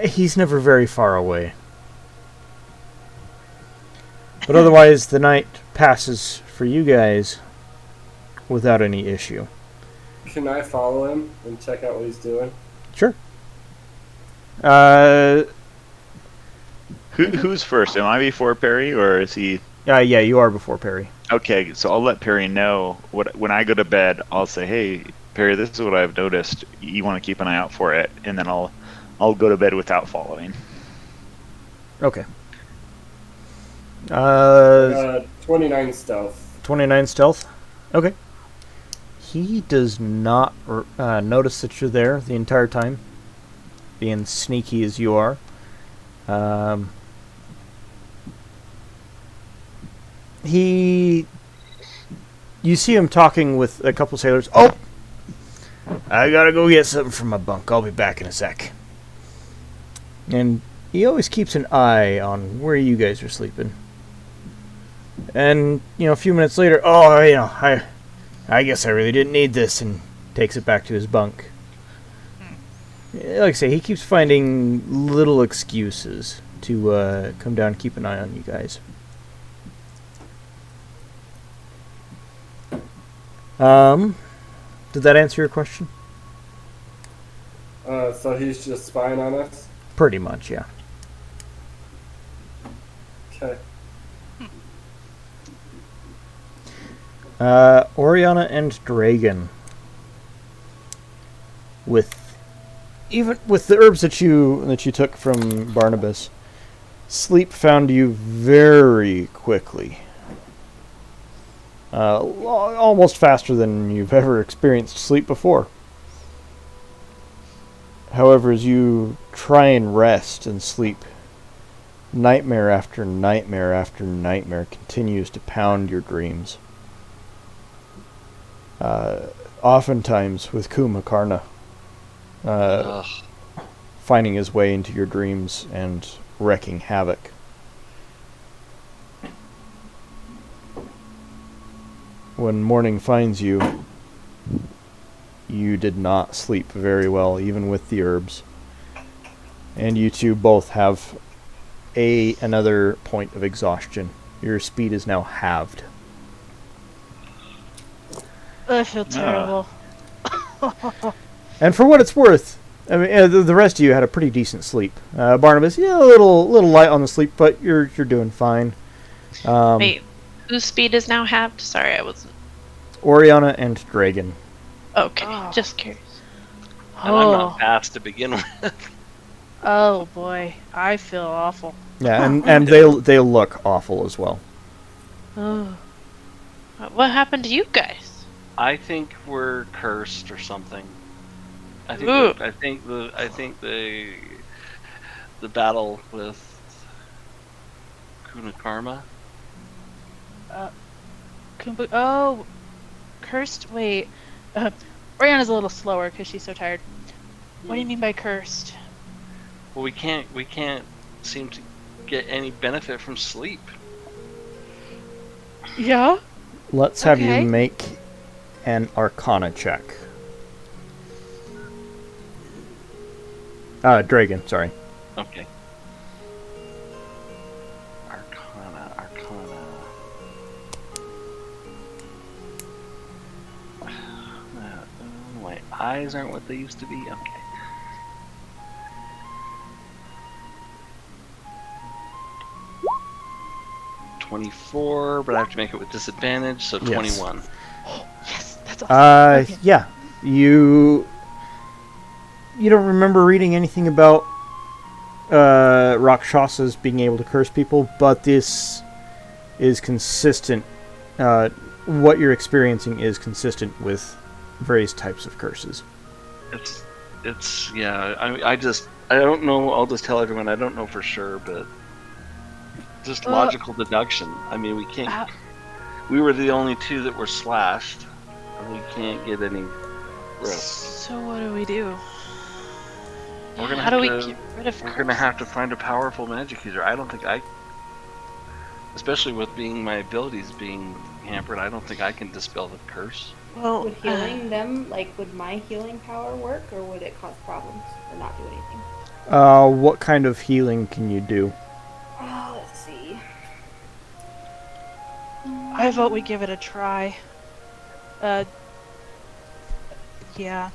he's never very far away. But otherwise, the night passes for you guys without any issue. Can I follow him and check out what he's doing? Sure. Who's first? Am I before Perry, or is he? Yeah, you are before Perry. Okay, so I'll let Perry know when I go to bed. I'll say, "Hey, Perry, this is what I've noticed. You want to keep an eye out for it," and then I'll go to bed without following. Okay. 29 stealth. 29 stealth. Okay. He does not notice that you're there the entire time, being sneaky as you are. You see him talking with a couple sailors. Oh! I gotta go get something from my bunk. I'll be back in a sec. And he always keeps an eye on where you guys are sleeping. And, a few minutes later, I guess I really didn't need this, and takes it back to his bunk. Like I say, he keeps finding little excuses to come down and keep an eye on you guys. Did that answer your question? So he's just spying on us? Pretty much, yeah. Okay. Oriana and Dragon. With the herbs that you took from Barnabas, sleep found you very quickly. Almost faster than you've ever experienced sleep before. However, as you try and rest and sleep, Nightmare after nightmare after nightmare continues to pound your dreams. Oftentimes with Kumakarna Ugh. finding his way into your dreams and wreaking havoc. When morning finds you, you did not sleep very well, even with the herbs. And you two both have another point of exhaustion. Your speed is now halved. I feel terrible. And for what it's worth, I mean, the rest of you had a pretty decent sleep. Barnabas, yeah, a little light on the sleep, but you're doing fine. Wait, whose speed is now halved? Sorry, I wasn't. Oriana and Dragon. Okay, Oh. just curious. And I'm not fast to begin with. Oh boy, I feel awful. Yeah, and they look awful as well. Oh. What happened to you guys? I think we're cursed or something. I think Ooh. I think the battle with Kunakarma. Oh, cursed. Wait, Oriana's a little slower because she's so tired. What do you mean by cursed? Well, we can't seem to get any benefit from sleep. Yeah. Let's have Okay. you make an Arcana check. Dragon, sorry. Okay. Arcana. My eyes aren't what they used to be. Okay. $24, but I have to make it with disadvantage, so Yes. 21. Yes, that's awesome. Okay. Yeah. You don't remember reading anything about Rakshasas being able to curse people, but this is consistent. What you're experiencing is consistent with various types of curses. It's yeah. I don't know. I'll just tell everyone I don't know for sure, but just logical deduction. I mean, we can't. We were the only two that were slashed, and we can't get any rest. So what do we do? We're gonna How do we have to- get rid of We're gonna have to find a powerful magic user. I don't think especially with my abilities being hampered, I don't think I can dispel the curse. Well, Would healing them, would my healing power work, or would it cause problems or not do anything? What kind of healing can you do? Oh, let's see. I vote we give it a try. Yeah.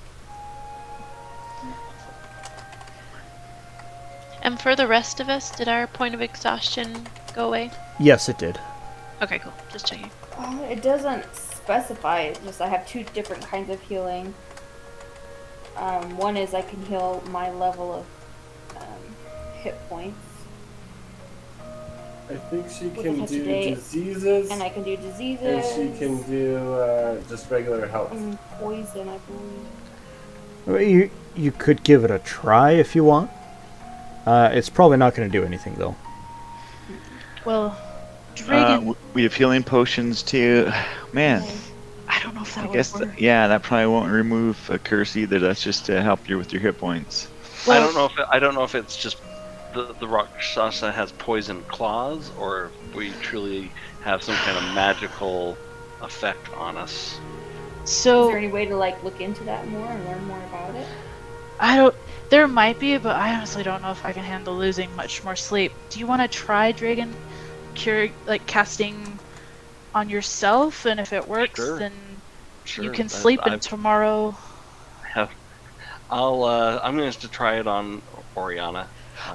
And for the rest of us, did our point of exhaustion go away? Yes, it did. Okay, cool. Just checking. It doesn't specify. It's just I have two different kinds of healing. One is I can heal my level of hit points, I think she With can the do today, diseases, and I can do diseases. and she can do just regular health. and poison, I believe. You could give it a try if you want. It's probably not going to do anything though. Well, Dragon. We have healing potions too. Man, I don't know if that I would guess work. yeah, that probably won't remove a curse either. That's just to help you with your hit points. I don't know if it's just the Rakshasa has poison claws, or if we truly have some kind of magical effect on us. Is So there any way to look into that more and learn more about it? I don't. There might be, but I honestly don't know if I can handle losing much more sleep. Do you want to try Dragon casting on yourself, and if it works, Sure. then Sure, you can sleep, and tomorrow. I'm going to try it on Oriana.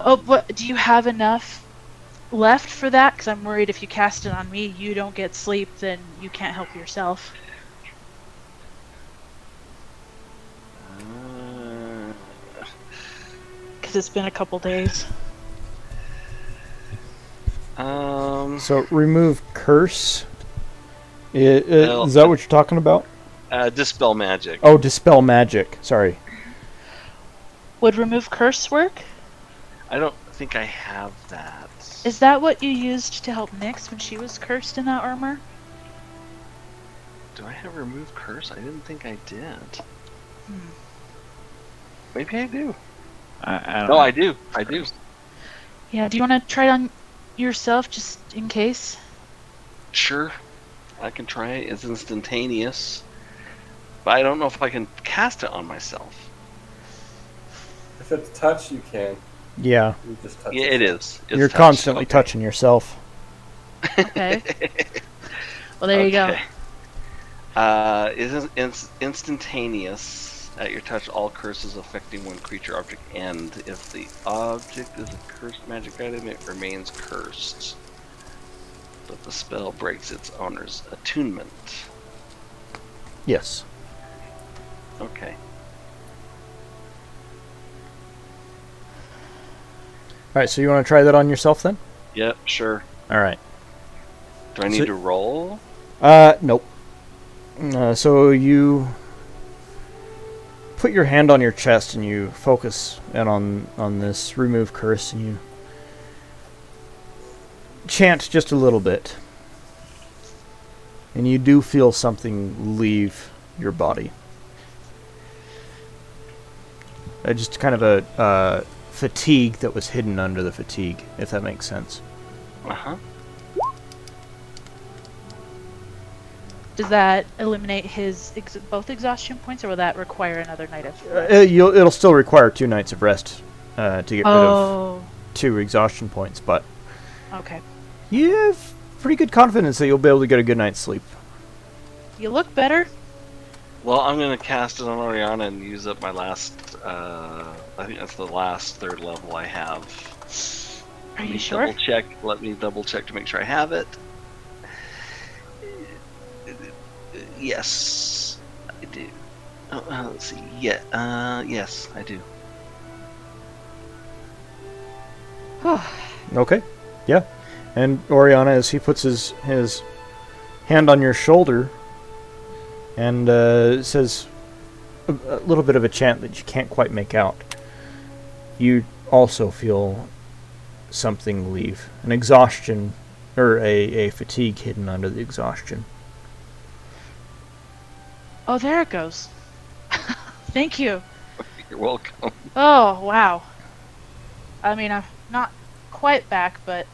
Oh, but do you have enough left for that? Because I'm worried if you cast it on me, you don't get sleep, then you can't help yourself. Because it's been a couple days. So remove curse. Well, Is that what you're talking about? Dispel magic. Oh, dispel magic. Sorry. Would remove curse work? I don't think I have that. Is that what you used to help Nyx when she was cursed in that armor? Do I have remove curse? I didn't think I did. Hmm. Maybe I do. I don't No, know. I do. I do. Yeah, do you want to try it on yourself just in case? Sure. I can try it. It's instantaneous. But I don't know if I can cast it on myself. If it's touch, you can. Yeah, You just touch Yeah, it. it is. It's you're touch. constantly Okay. touching yourself. Okay. Well, there you go. Okay. It is instantaneous. At your touch, all curses affecting one creature object end. If the object is a cursed magic item, it remains cursed. But the spell breaks its owner's attunement. Yes. Okay. Alright, so you want to try that on yourself then? Yep, sure. Alright. Do I need So- to roll? Nope. So you put your hand on your chest and you focus in on this remove curse and you chant just a little bit. And you do feel something leave your body. Just kind of a fatigue that was hidden under the fatigue, if that makes sense. Uh-huh. Does that eliminate his both exhaustion points, or will that require another night of rest? It'll still require 2 nights of rest to get rid of Oh, 2 exhaustion points, but okay. you have pretty good confidence that you'll be able to get a good night's sleep. You look better. Well, I'm going to cast it on Oriana and use up my last, I think that's the last 3rd level I have. Are Let you me sure? Double check. Let me double check to make sure I have it. Yes, I do. Let's see. Yeah. Yes, I do. Okay, yeah. And Oriana, as he puts his hand on your shoulder and says a little bit of a chant that you can't quite make out, you also feel something leave. An exhaustion, or a fatigue hidden under the exhaustion. Oh, there it goes. Thank you. You're welcome. Oh, wow. I mean, I'm not quite back, but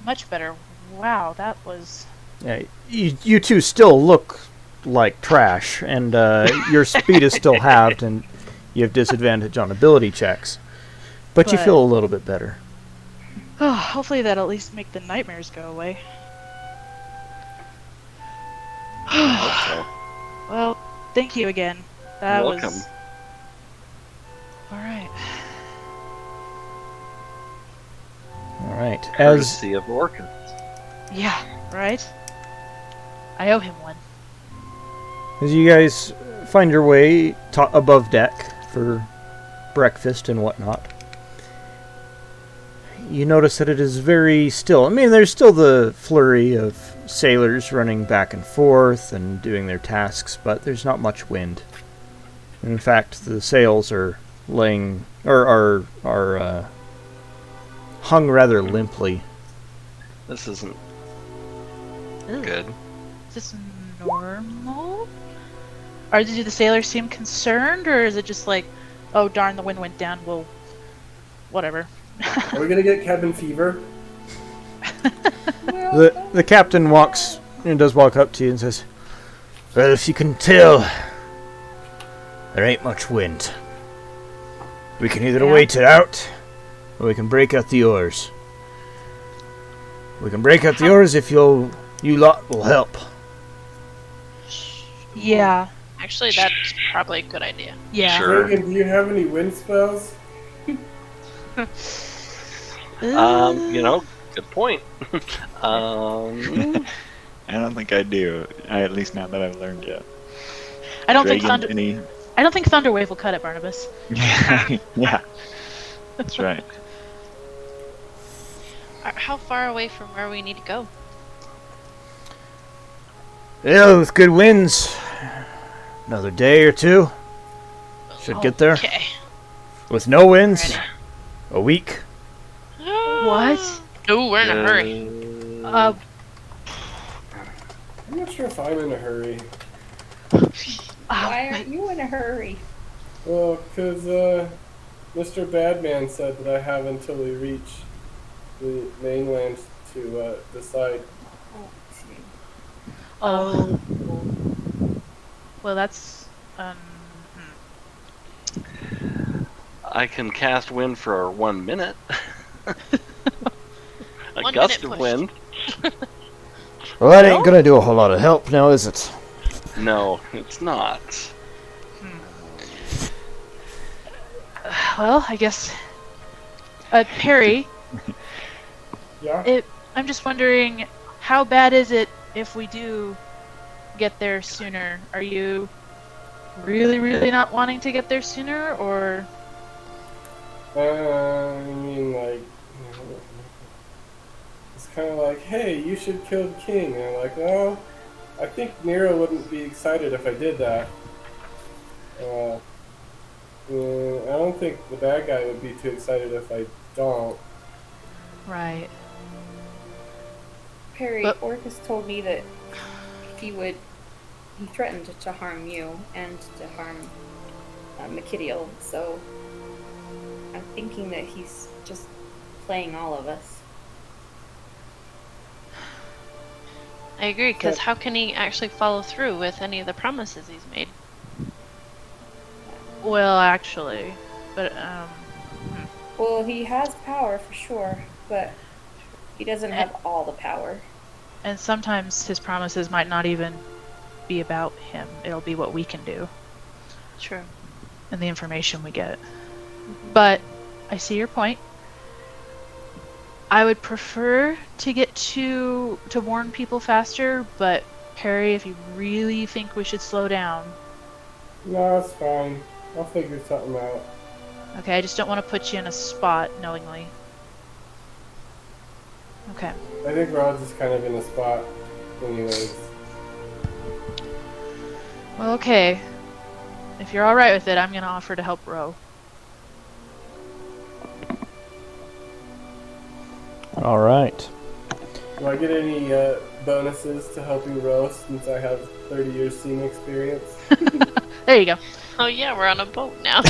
much better. Wow, that was... Yeah, you two still look like trash, and your speed is still halved, and you have disadvantage on ability checks. But you But- feel a little bit better. Oh, hopefully that'll at least make the nightmares go away. Well, thank you again. That You're was... welcome. Alright. All right. As Courtesy of Orcus. Yeah, right? I owe him one. as you guys find your way above deck for breakfast and whatnot, you notice that it is very still. I mean, there's still the flurry of sailors running back and forth and doing their tasks, but there's not much wind. In fact, the sails are laying or are hung rather limply. This isn't Ugh. good. Is this normal? Or do the sailors seem concerned, or is it just like, oh darn, the wind went down, well, whatever. Are we gonna get cabin fever? The captain walks and does walk up to you and says, "Well, if you can tell, there ain't much wind. We can either Yeah. wait it out, or we can break out the oars. We can break out the oars if you lot will help." Yeah, Actually, that's probably a good idea. yeah. Sure. Reagan, do you have any wind spells? Good point. I don't think I do. At least not that I've learned yet. I don't think Dragon, Thunder. any- I don't think Thunderwave will cut it, Barnabas. yeah, that's right. How far away from where we need to go? Yeah, with good winds, another day or two should get there. Okay. With no winds, Alrighty. a week. What? No, we're in a hurry. I'm not sure if I'm in a hurry. Why aren't you in a hurry? Well, because Mr. Badman said that I have until we reach the mainland to decide. Oh. Well, that's I can cast wind for 1 minute. A 1 gust minute of push. wind. Well, that ain't gonna do a whole lot of help now, is it? No, it's not. well, I guess. Perry, Yeah? I'm just wondering, how bad is it if we do get there sooner? Are you really, really not wanting to get there sooner, or? I mean, like, it's kind of like, hey, you should kill the king. And I'm like, well, I think Nero wouldn't be excited if I did that. I don't think the bad guy would be too excited if I don't. Right. Perry, But- Orcus told me that he threatened to harm you and to harm Machidiel, so I'm thinking that he's just playing all of us. I agree, because So- how can he actually follow through with any of the promises he's made? Well, actually, but Well, he has power for sure, but he doesn't have all the power. and sometimes his promises might not even be about him. It'll be what we can do True. and the information we get. But I see your point. I would prefer to get to warn people faster, but Perry, if you really think we should slow down, No, it's fine. I'll figure something out. okay, I just don't want to put you in a spot knowingly. Okay. I think we're all just kind of in a spot anyways. Well, okay. If you're alright with it, I'm gonna offer to help row. All right. Do I get any bonuses to helping row since I have 30 years scene experience? There you go. Oh yeah, we're on a boat now.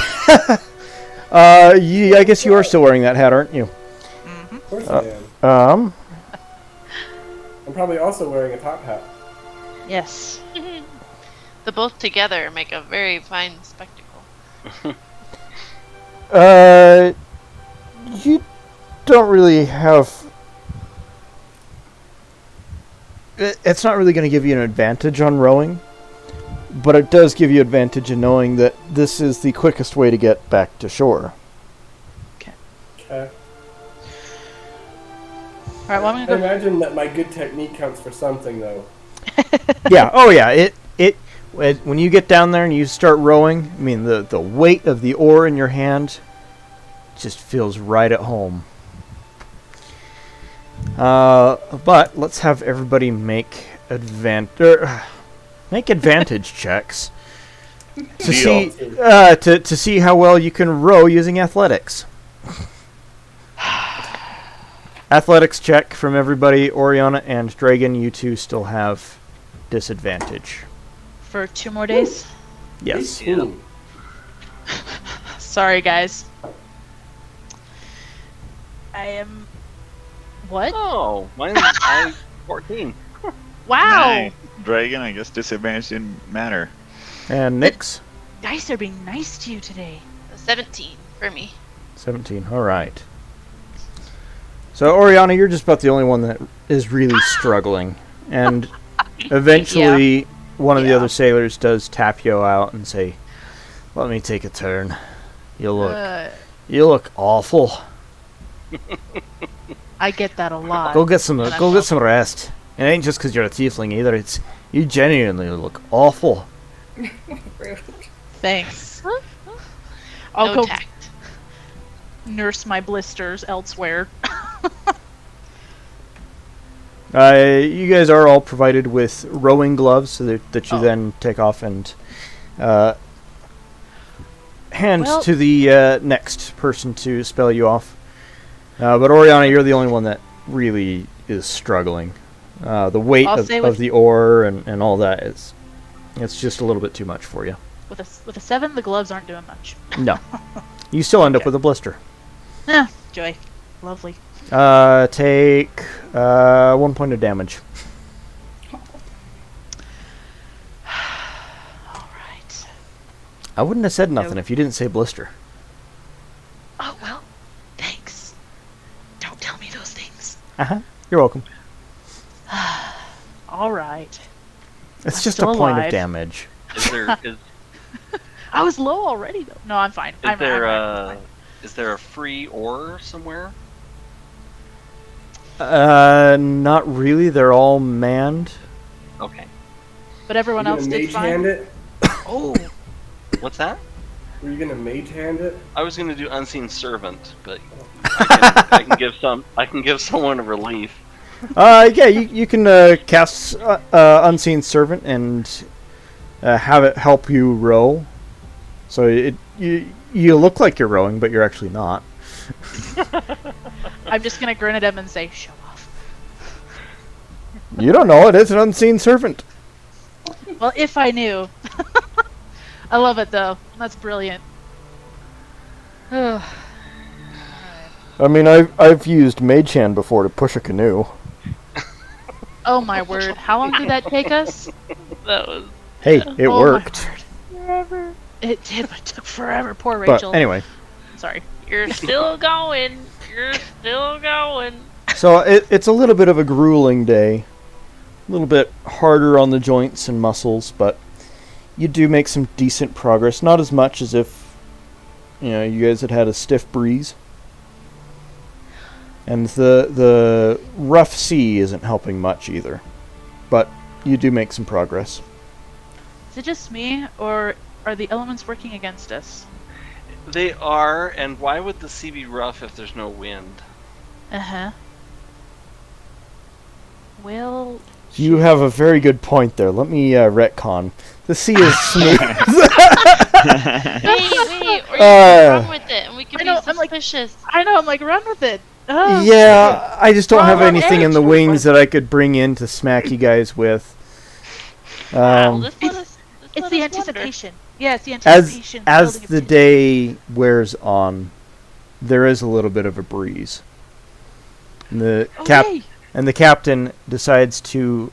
I guess you are still wearing that hat, aren't you? Of course I am. I'm probably also wearing a top hat. Yes. The both together make a very fine spectacle. You don't really have. It's not really going to give you an advantage on rowing, but it does give you advantage in knowing that this is the quickest way to get back to shore. Okay. Alright, well, I'm I gonna go. imagine that my good technique counts for something, though. Yeah. Oh, yeah. When you get down there and you start rowing, I mean the weight of the oar in your hand just feels right at home. But let's have everybody make advantage checks to Deal. see to see how well you can row using athletics. Athletics check from everybody. Oriana and Dragon, you two still have disadvantage. For 2 more days? Yes. Ooh. Sorry, guys. I am. What? Oh, I'm 14. Wow! Nice. Dragon, I guess disadvantage didn't matter. And Nyx, Dice are being nice to you today. 17 for me. 17. All right. So Oriana, you're just about the only one that is really struggling, and eventually one of the Yeah. other sailors does tap you out and say, "Let me take a turn. You look awful. I get that a lot. Go get some And I'm rest. It ain't just 'cause you're a tiefling either. It's you genuinely look awful." Rude. Thanks. I'll No go tact. nurse my blisters elsewhere. You guys are all provided with rowing gloves so that you then take off and hand Well- to the next person to spell you off. But Oriana, you're the only one that really is struggling. The weight I'll of say with- the ore and all that is, it's just a little bit too much for you. With a 7, the gloves aren't doing much. No. You still end up Okay. with a blister. Yeah, joy. Lovely. Take 1 point of damage. Alright. I wouldn't have said nothing Nope. if you didn't say blister. Oh, well, thanks. Don't tell me those things. Uh-huh. You're welcome. Alright. It's I'm just a still point of alive. damage. Is there I was low already, though. No, I'm fine. I'm fine. is there a free ore somewhere? Not really. They're all manned. Okay. But everyone You else gonna did mage fine. hand it? Oh, What's that? Were you gonna mage hand it? I was gonna do unseen servant, but I can give someone a relief. Yeah, you can cast Unseen Servant and have it help you row. So you look like you're rowing, but you're actually not. I'm just gonna grin at him and say, "Show off." You don't know it. It's an Unseen Servant. Well, if I knew. I love it though. That's brilliant. I mean, I've used Mage Hand before to push a canoe. Oh my word! How long did that take us? That was Hey, it Oh my worked. word. Forever. It did, but it took forever. Poor Rachel. But anyway, Sorry. you're still going. You're still going. so it's a little bit of a grueling day. A little bit harder on the joints and muscles, but you do make some decent progress. Not as much as if, you guys had a stiff breeze. And the rough sea isn't helping much either. But you do make some progress. Is it just me, or are the elements working against us? They are, and why would the sea be rough if there's no wind? Uh huh. Well, You have a very good point there. Let me retcon. The sea is smooth. Wait, or you Uh, can run with it, and we can I know, be I'm like- suspicious. I know. I'm like, run with it. Oh, Yeah, I just don't have Well, anything in the edge. wings that I could bring in to smack you guys with. Wow, just let it's- us. just It's let the us wonder. anticipation. Yeah, it's the as anticipation. as building the up to- day wears on, there is a little bit of a breeze. And the captain decides to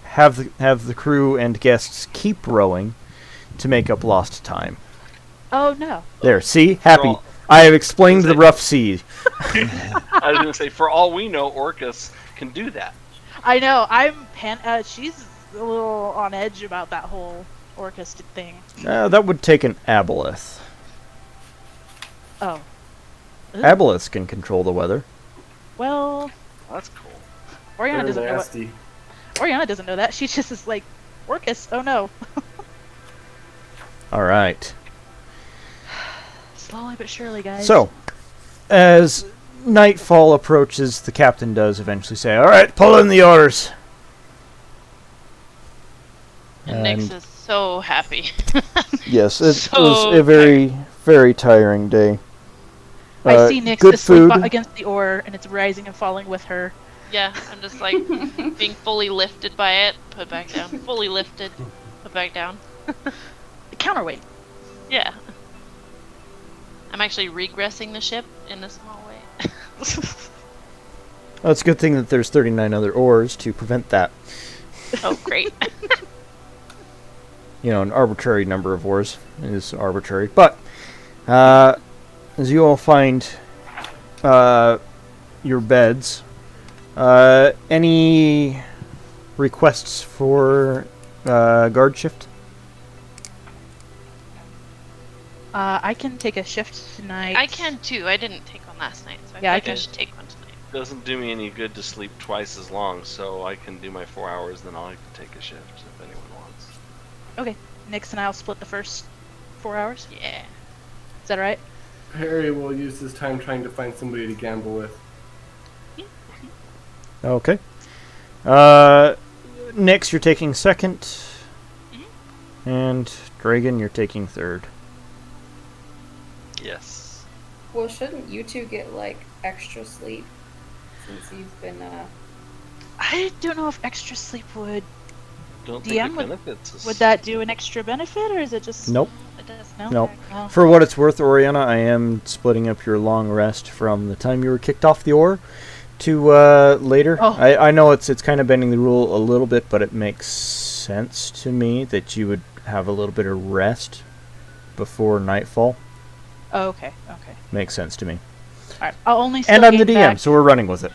have the crew and guests keep rowing to make up lost time. Oh no. There, see, happy. all- I have explained the rough sea. I was gonna say, for all we know, Orcus can do that. I know. She's a little on edge about that whole orchestra thing. That would take an aboleth. Oh. Ugh. Aboleths can control the weather. Well, That's cool. Oriana They're doesn't know what. nasty. Oriana doesn't know that. She just is like, Orcus. Oh no. All right. Slowly but surely, guys. So, as nightfall approaches, the captain does eventually say, "All right, pull in the oars." And Nyx is so happy. Yes, it So was a very, very tiring day. I see Nyx good asleep food. against the oar, and it's rising and falling with her. Yeah, I'm just like being fully lifted by it, put back down. Fully lifted, put back down. Counterweight. Yeah. I'm actually regressing the ship in a small way. Well, it's a good thing that there's 39 other oars to prevent that. Oh, great. An arbitrary number of oars is arbitrary. But, as you all find your beds, any requests for guard shift? I can take a shift tonight. I can too. I didn't take one last night, so Yeah, I I think I can. should take one tonight. Doesn't do me any good to sleep twice as long, so I can do my 4 hours, then I'll take a shift if anyone wants. Okay. Nyx and I'll split the first 4 hours. Yeah. Is that right? Perry will use his time trying to find somebody to gamble with. Okay. Nyx, you're taking second. And Dragon, you're taking third. Yes. Well, shouldn't you two get like extra sleep since you've been, I don't know if extra sleep would Don't DM think it would- benefits us. would that do an extra benefit, or is it just Nope. It does. no? Nope. Oh. For what it's worth, Oriana, I am splitting up your long rest from the time you were kicked off the ore to later. Oh. I know it's kind of bending the rule a little bit, but it makes sense to me that you would have a little bit of rest before nightfall. Oh, okay. Okay. Makes sense to me. All right. I'll only still And I'm the gain DM, back- so we're running with it.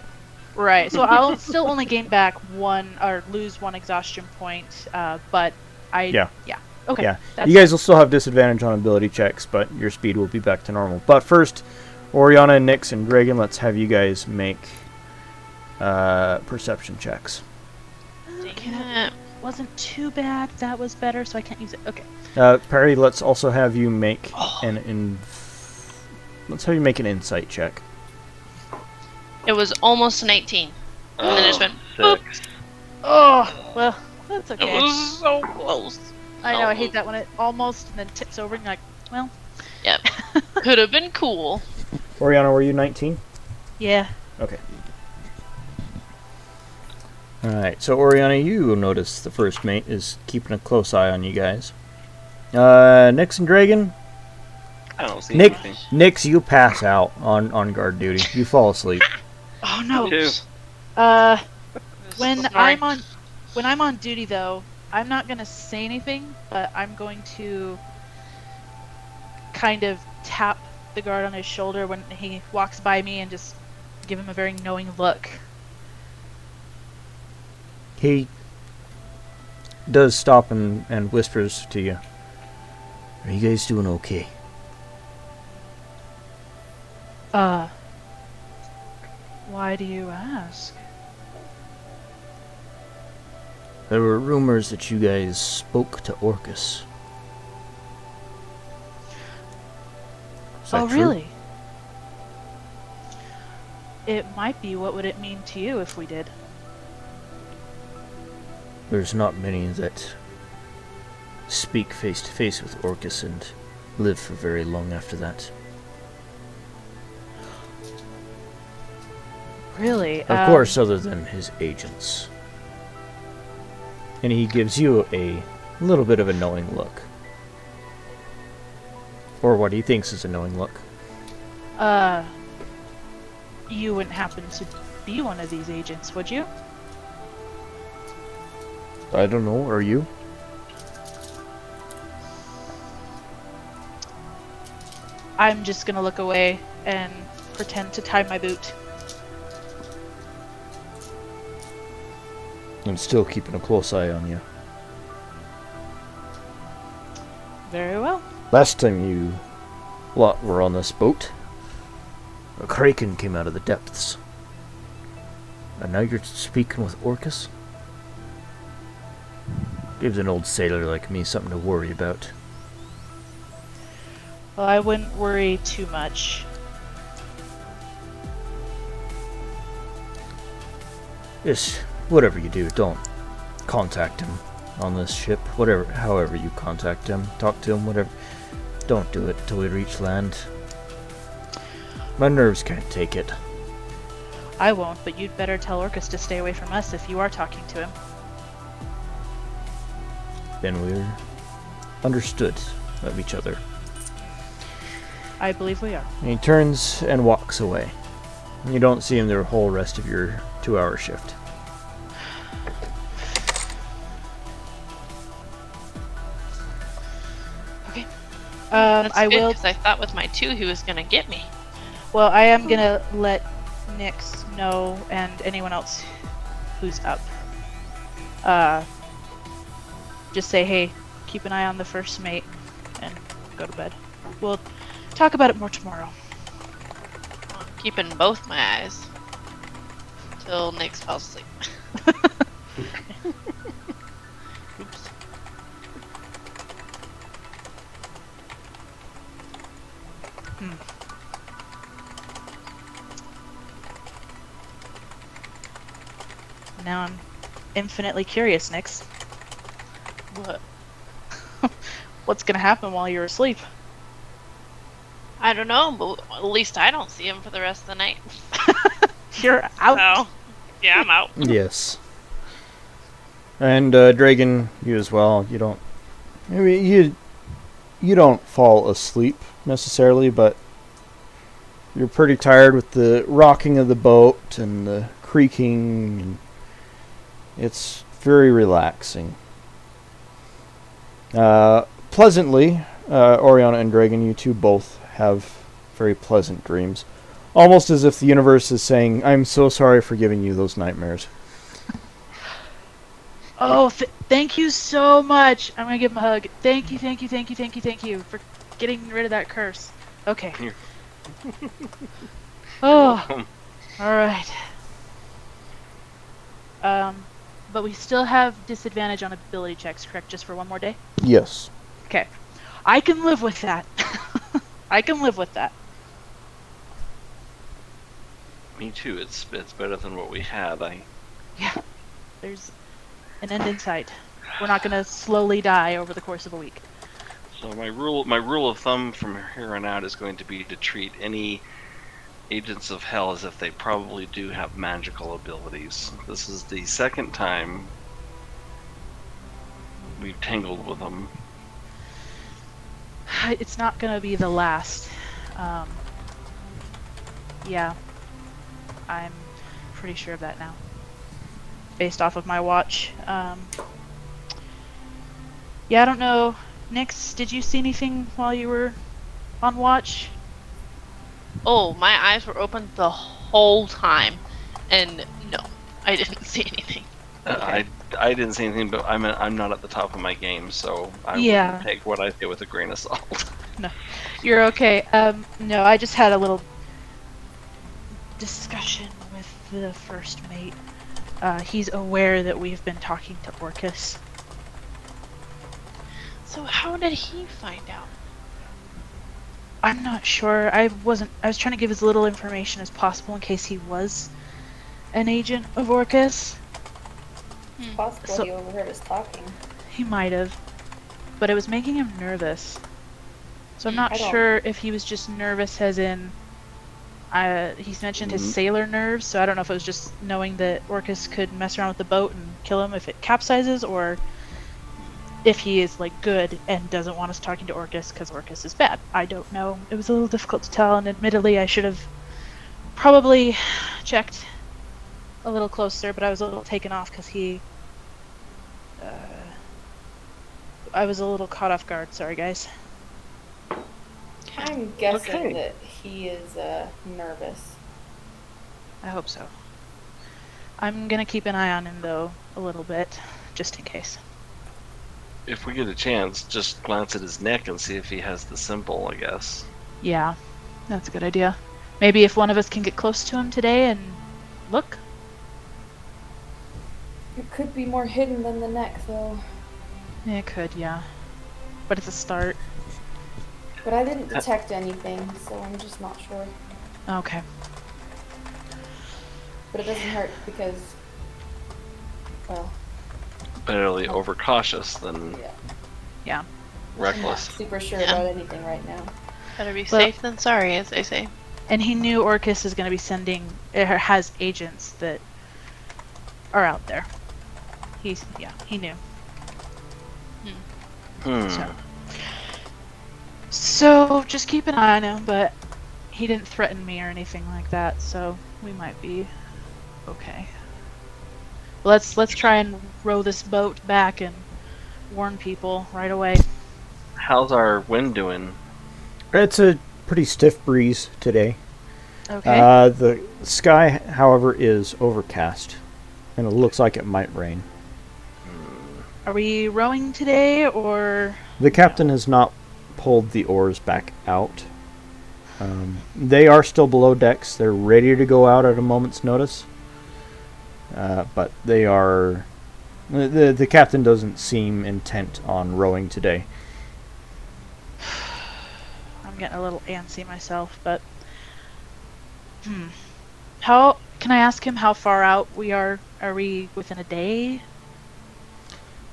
Right. So I'll still only gain back one or lose one exhaustion point. But I. Yeah. Yeah. Okay. Yeah. That's You guys will still have disadvantage on ability checks, but your speed will be back to normal. But first, Oriana, Nyx, and Dragon, let's have you guys make perception checks. Dang it. wasn't too bad. That was better, so I can't use it. Okay. Perry, let's also have you make let's have you make an insight check. It was almost an 18. And then it just went, boop. 6. Oh, well, that's It okay. was so close. I know, I hate that when it almost and then tips over and you're like, well, Yep. Could have been cool. Oriana, were you 19? yeah. Okay. Alright, so Oriana, you notice the first mate is keeping a close eye on you guys. Nyx and Dragon? I don't see Nick, anything. Nyx, you pass out on guard duty. You fall asleep. Oh no. Two. When Sorry. I'm on duty though, I'm not gonna say anything, but I'm going to kind of tap the guard on his shoulder when he walks by me and just give him a very knowing look. He does stop and whispers to you. Are you guys doing okay? Why do you ask? There were rumors that you guys spoke to Orcus. Is that Oh, true? really? It might be. What would it mean to you if we did? There's not many that speak face to face with Orcus and live for very long after that. Really? Of course, other than his agents. And he gives you a little bit of a knowing look. Or what he thinks is a knowing look. You wouldn't happen to be one of these agents, would you? I don't know, are you? I'm just gonna look away and pretend to tie my boot. I'm still keeping a close eye on you. Very well. Last time you lot were on this boat, a kraken came out of the depths. And now you're speaking with Orcus? Gives an old sailor like me something to worry about. Well, I wouldn't worry too much. Just whatever you do, don't contact him on this ship. Whatever, however you contact him, talk to him, whatever. Don't do it till we reach land. My nerves can't take it. I won't, but you'd better tell Orcus to stay away from us if you are talking to him. Then we're understood of each other. I believe we are. And he turns and walks away. You don't see him the whole rest of your 2-hour shift. Okay. That's I good, will. 'cause I thought with my 2 he was gonna get me. Well, I am gonna let Nyx know and anyone else who's up. Just say, hey, keep an eye on the first mate, and go to bed. We'll talk about it more tomorrow. I'm keeping both my eyes till Nyx falls asleep. Oops. Now I'm infinitely curious, Nyx. What? What's gonna happen while you're asleep? I don't know, but at least I don't see him for the rest of the night. You're out. So, yeah, I'm out. Yes. And Dragon, you as well. You don't. I mean, you don't fall asleep necessarily, but you're pretty tired with the rocking of the boat and the creaking. And it's very relaxing. Pleasantly, Oriana and Dragon, you two both have very pleasant dreams. Almost as if the universe is saying, I'm so sorry for giving you those nightmares. Oh, thank you so much. I'm gonna give him a hug. Thank you for getting rid of that curse. Okay. You're Oh, all right. But we still have disadvantage on ability checks, correct? Just for one more day? Yes. Okay. I can live with that. I can live with that. Me too. It's better than what we had. Yeah. There's an end in sight. We're not gonna slowly die over the course of a week. So my rule of thumb from here on out is going to be to treat any agents of hell as if they probably do have magical abilities. This is the second time we've tangled with them. It's not gonna be the last. Yeah. I'm pretty sure of that now. Based off of my watch. Yeah, I don't know. Nix, did you see anything while you were on watch? Oh, my eyes were open the whole time, and no, I didn't see anything. Okay. I didn't see anything, but I'm not at the top of my game, so I Yeah. would take what I say with a grain of salt. You're okay. No, I just had a little discussion with the first mate. He's aware that we've been talking to Orcus. So how did he find out? I'm not sure. I was trying to give as little information as possible in case he was an agent of Orcus. It's possible So- he overheard us talking. He might have. But it was making him nervous. So I'm not I don't- sure if he was just nervous as in... he's mentioned his Mhm. sailor nerves, so I don't know if it was just knowing that Orcus could mess around with the boat and kill him if it capsizes, or if he is, like, good and doesn't want us talking to Orcus because Orcus is bad. I don't know. It was a little difficult to tell, and admittedly I should have probably checked a little closer, but I was a little taken off because he... I was a little caught off guard. Sorry, guys. I'm guessing Okay. that he is nervous. I hope so. I'm gonna keep an eye on him, though, a little bit, just in case. If we get a chance, just glance at his neck and see if he has the symbol, I guess. Yeah, that's a good idea. Maybe if one of us can get close to him today and look. It could be more hidden than the neck, though. It could, yeah. But it's a start. But I didn't detect anything, so I'm just not sure. Okay. But it doesn't hurt because, well, Better overcautious than Yeah. I'm reckless. not super sure Yeah. about anything right now. Better be Well- safe than sorry, as they say. And he knew Orcus is gonna be sending, or has agents that are out there. He knew. Hmm. So just keep an eye on him, but he didn't threaten me or anything like that, so we might be okay. Let's try and row this boat back and warn people right away. How's our wind doing? It's a pretty stiff breeze today. Okay. The sky, however, is overcast, and it looks like it might rain. Are we rowing today, or... The captain has not pulled the oars back out. They are still below decks. They're ready to go out at a moment's notice. But they are... The captain doesn't seem intent on rowing today. I'm getting a little antsy myself, but... How... Can I ask him how far out we are? Are we within a day?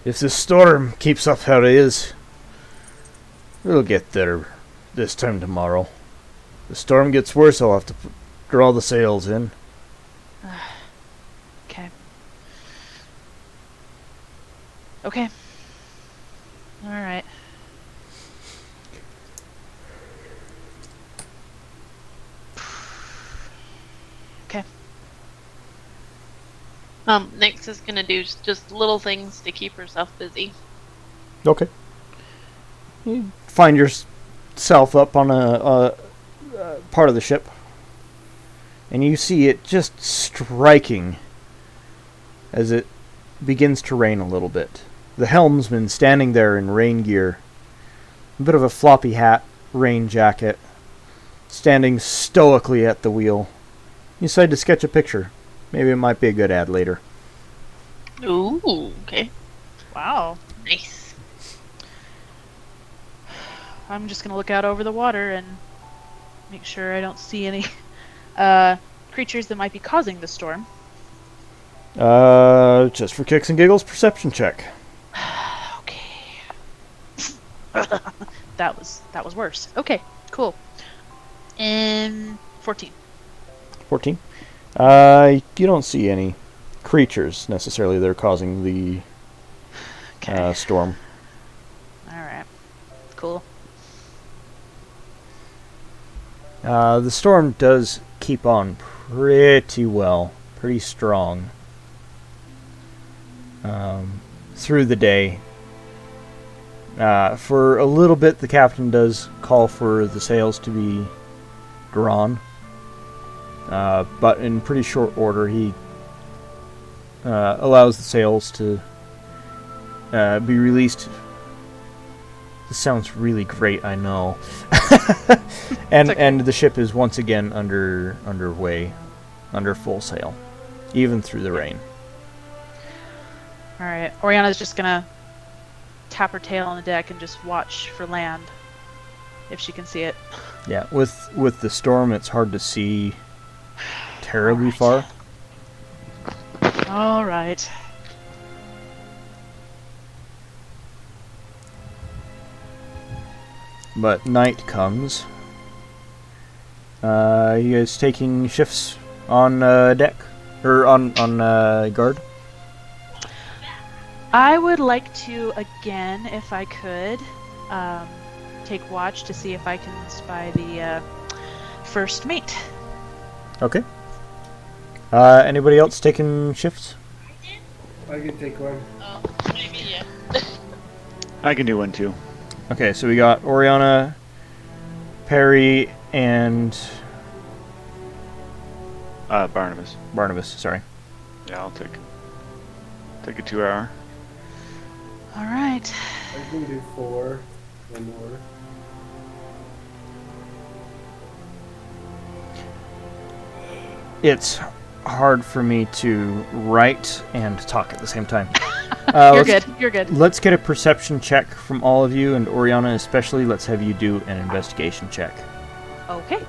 If the storm keeps up how it is, we'll get there this time tomorrow. The storm gets worse, I'll have to draw the sails in. Okay. Okay. All right. Okay. Nyx is gonna do just little things to keep herself busy. Okay. You find yourself up on a part of the ship, and you see it just striking as it begins to rain a little bit. The helmsman standing there in rain gear, a bit of a floppy hat, rain jacket, standing stoically at the wheel. You decide to sketch a picture. Maybe it might be a good ad later. Ooh, okay. Wow. Nice. I'm just gonna look out over the water and make sure I don't see any creatures that might be causing the storm. Just for kicks and giggles, perception check. Okay. that was worse. Okay, cool. And 14. 14. You don't see any creatures necessarily that are causing the storm. Alright. Cool. The storm does keep on pretty well, pretty strong through the day. For a little bit, the captain does call for the sails to be drawn, but in pretty short order, he allows the sails to be released. This sounds really great, I know. And the ship is once again underway, under full sail, even through the rain. Alright, Oriana's just gonna tap her tail on the deck and just watch for land, if she can see it. Yeah, with the storm, it's hard to see terribly far. Alright. But night comes. You guys taking shifts on deck? Or on guard? I would like to, again, if I could, take watch to see if I can spy the first mate. Okay. Anybody else taking shifts? I can take one. Oh, maybe, yeah. I can do one too. Okay, so we got Oriana, Perry, and Barnabas. Barnabas, sorry. Yeah, I'll take a 2 hour. Alright. I can do 4 or more. It's hard for me to write and talk at the same time. You're good. Let's get a perception check from all of you, and Oriana especially, let's have you do an investigation check. Okay.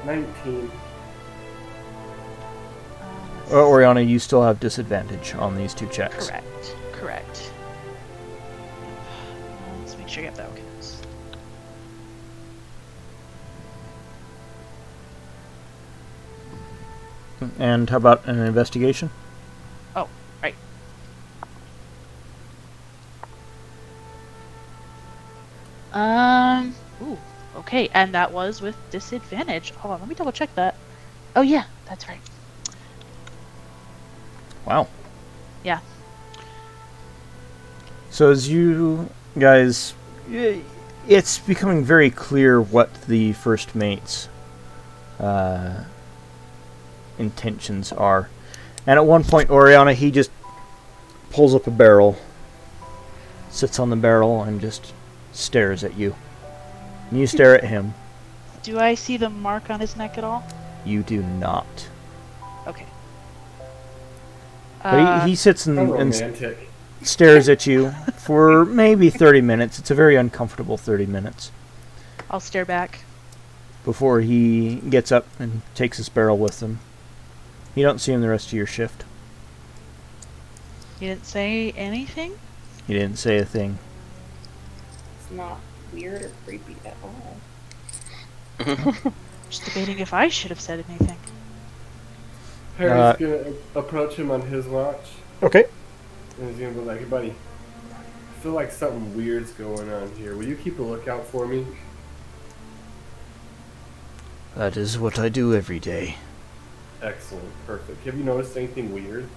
19. Oriana, you still have disadvantage on these 2 checks. Correct. Let's make sure you have that. Okay. And how about an investigation? Oh, right. Ooh, okay, and that was with disadvantage. Hold on, let me double check that. Oh yeah, that's right. Wow. Yeah. So as you guys, it's becoming very clear what the first mate's intentions are. And at one point, Oriana, he just pulls up a barrel, sits on the barrel, and just stares at you. And you stare at him. Do I see the mark on his neck at all? You do not. Okay. But he sits How and romantic. stares at you for maybe 30 minutes. It's a very uncomfortable 30 minutes. I'll stare back. Before he gets up and takes his barrel with him. You don't see him the rest of your shift. He didn't say anything? He didn't say a thing. It's not weird or creepy at all. Just debating if I should have said anything. Harry's gonna approach him on his watch, Okay. and he's gonna be like, "Hey, buddy, I feel like something weird's going on here. Will you keep a lookout for me?" That is what I do every day. Excellent, perfect. Have you noticed anything weird?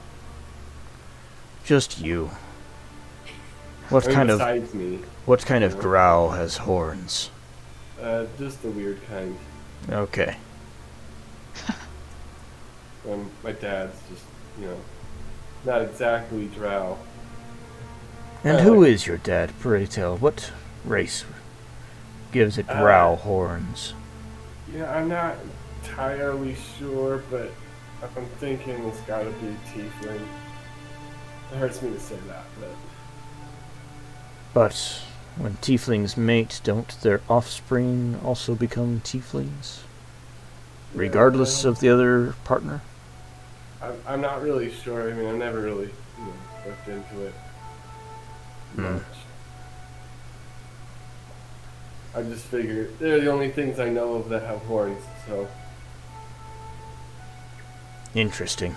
Just you. What I mean, kind of besides me? drow has horns? Just a weird kind. Okay. My dad's just, not exactly drow. And who is your dad, pray tell? What race gives it drow horns? Yeah, I'm not entirely sure, but I'm thinking it's gotta be tiefling. It hurts me to say that, But when tieflings mate, don't their offspring also become tieflings? Regardless of the other partner? I'm not really sure. I mean, I've never really looked into it much. I just figured they're the only things I know of that have horns, so. Interesting.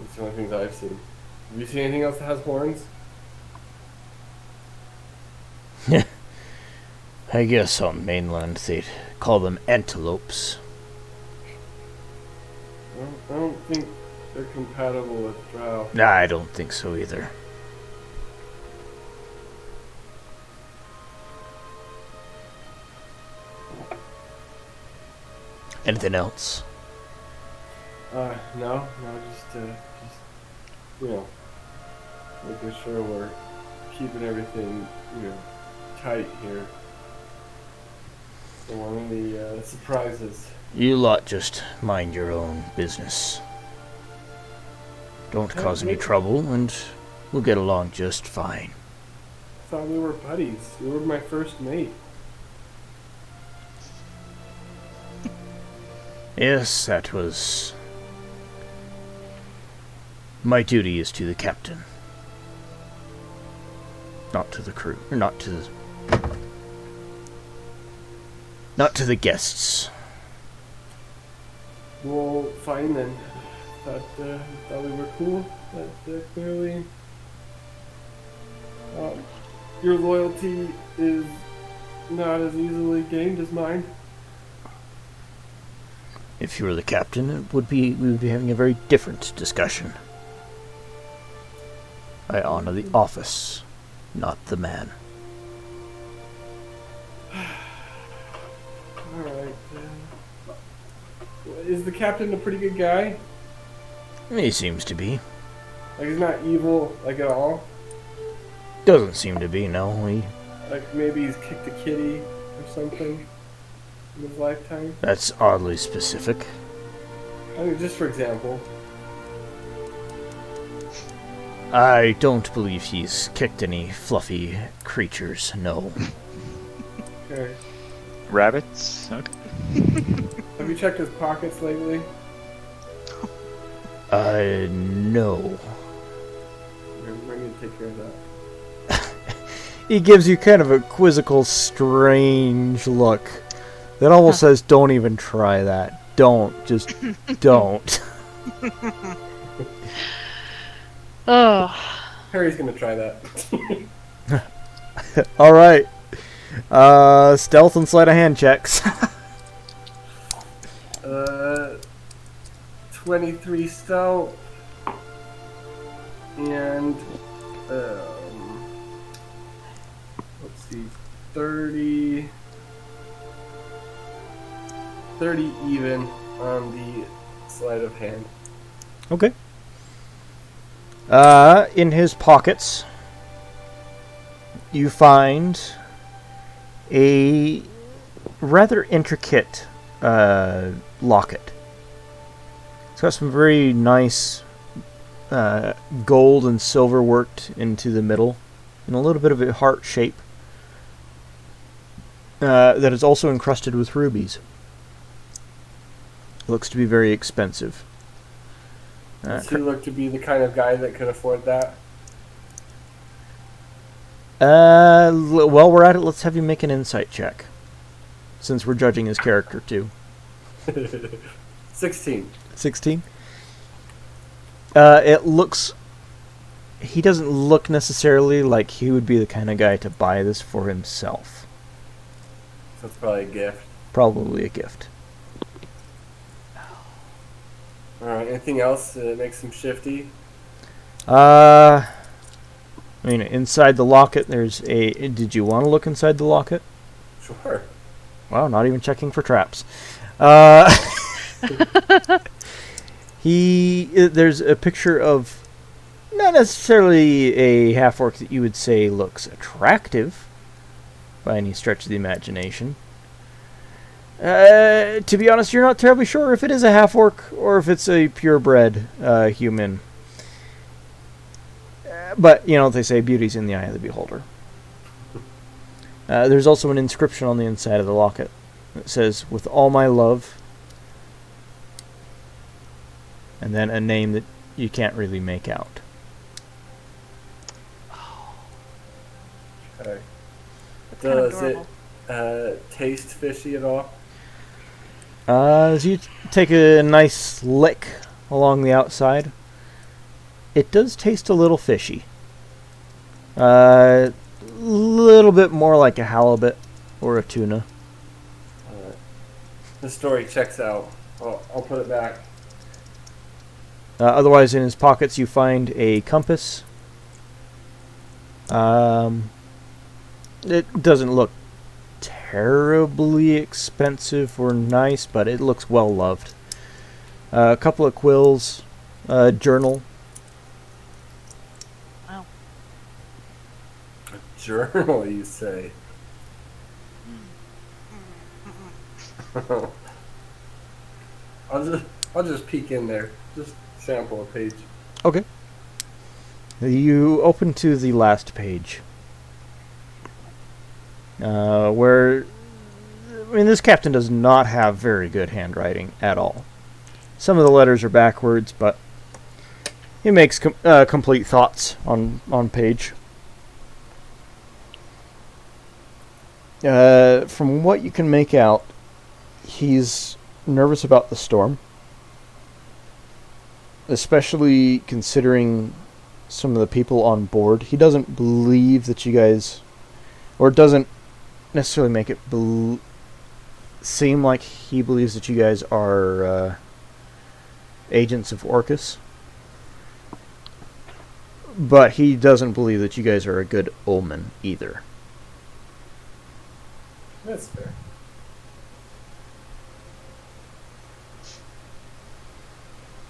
It's the only things I've seen. Have you seen anything else that has horns? I guess on mainland they'd call them antelopes. I don't think they're compatible with drow. Nah, I don't think so either. Anything else? No, just making sure we're keeping everything, tight here. Don't want any surprises. You lot just mind your own business. Don't cause any trouble, and we'll get along just fine. I thought we were buddies. You were my first mate. Yes, that was... My duty is to the captain. Not to the crew. Or not to the guests. Well, fine then. Thought we were cool. But clearly, your loyalty is not as easily gained as mine. If you were the captain, we would be having a very different discussion. I honor the office, not the man. Alright. Is the captain a pretty good guy? He seems to be. Like, he's not evil, like, at all? Doesn't seem to be, no. Like, maybe he's kicked a kitty or something in his lifetime? That's oddly specific. I mean, just for example. I don't believe he's kicked any fluffy creatures, no. Okay. Rabbits? Okay. Have you checked his pockets lately? No. I need to take care of that. He gives you kind of a quizzical, strange look that almost says, don't even try that. Don't. Just don't. Oh. Harry's gonna try that. Alright. Stealth and sleight of hand checks. 23 stealth. And, let's see, 30 even on the sleight of hand. Okay. In his pockets, you find a rather intricate locket. It's got some very nice gold and silver worked into the middle, and a little bit of a heart shape that is also encrusted with rubies. Looks to be very expensive. Does he look to be the kind of guy that could afford that? While we're at it, let's have you make an insight check. since we're judging his character too. 16. 16. It looks. He doesn't look necessarily like he would be the kind of guy to buy this for himself. So it's probably a gift. Probably a gift. Alright, anything else that makes him shifty? I mean, inside the locket, there's a. Did you want to look inside the locket? Sure. Wow, not even checking for traps. There's a picture of not necessarily a half-orc that you would say looks attractive by any stretch of the imagination. To be honest, you're not terribly sure if it is a half-orc or if it's a purebred human. But, you know, they say beauty's in the eye of the beholder. There's also an inscription on the inside of the locket that says, "With all my love," and then a name that you can't really make out. Okay. Kind of Does it adorable. taste fishy at all? As you take a nice lick along the outside, it does taste a little fishy. Little bit more like a halibut or a tuna. The story checks out. I'll put it back. Otherwise, in his pockets, you find a compass. It doesn't look terribly expensive or nice, but it looks well loved. A couple of quills, a journal. Wow. A journal, you say? I'll just peek in there. Just sample a page. Okay. You open to the last page. Where... I mean, this captain does not have very good handwriting at all. Some of the letters are backwards, but he makes complete thoughts on page. From what you can make out, he's nervous about the storm. Especially considering some of the people on board. He doesn't believe that you guys... Or doesn't necessarily make it seem like he believes that you guys are agents of Orcus. But he doesn't believe that you guys are a good omen either. That's fair.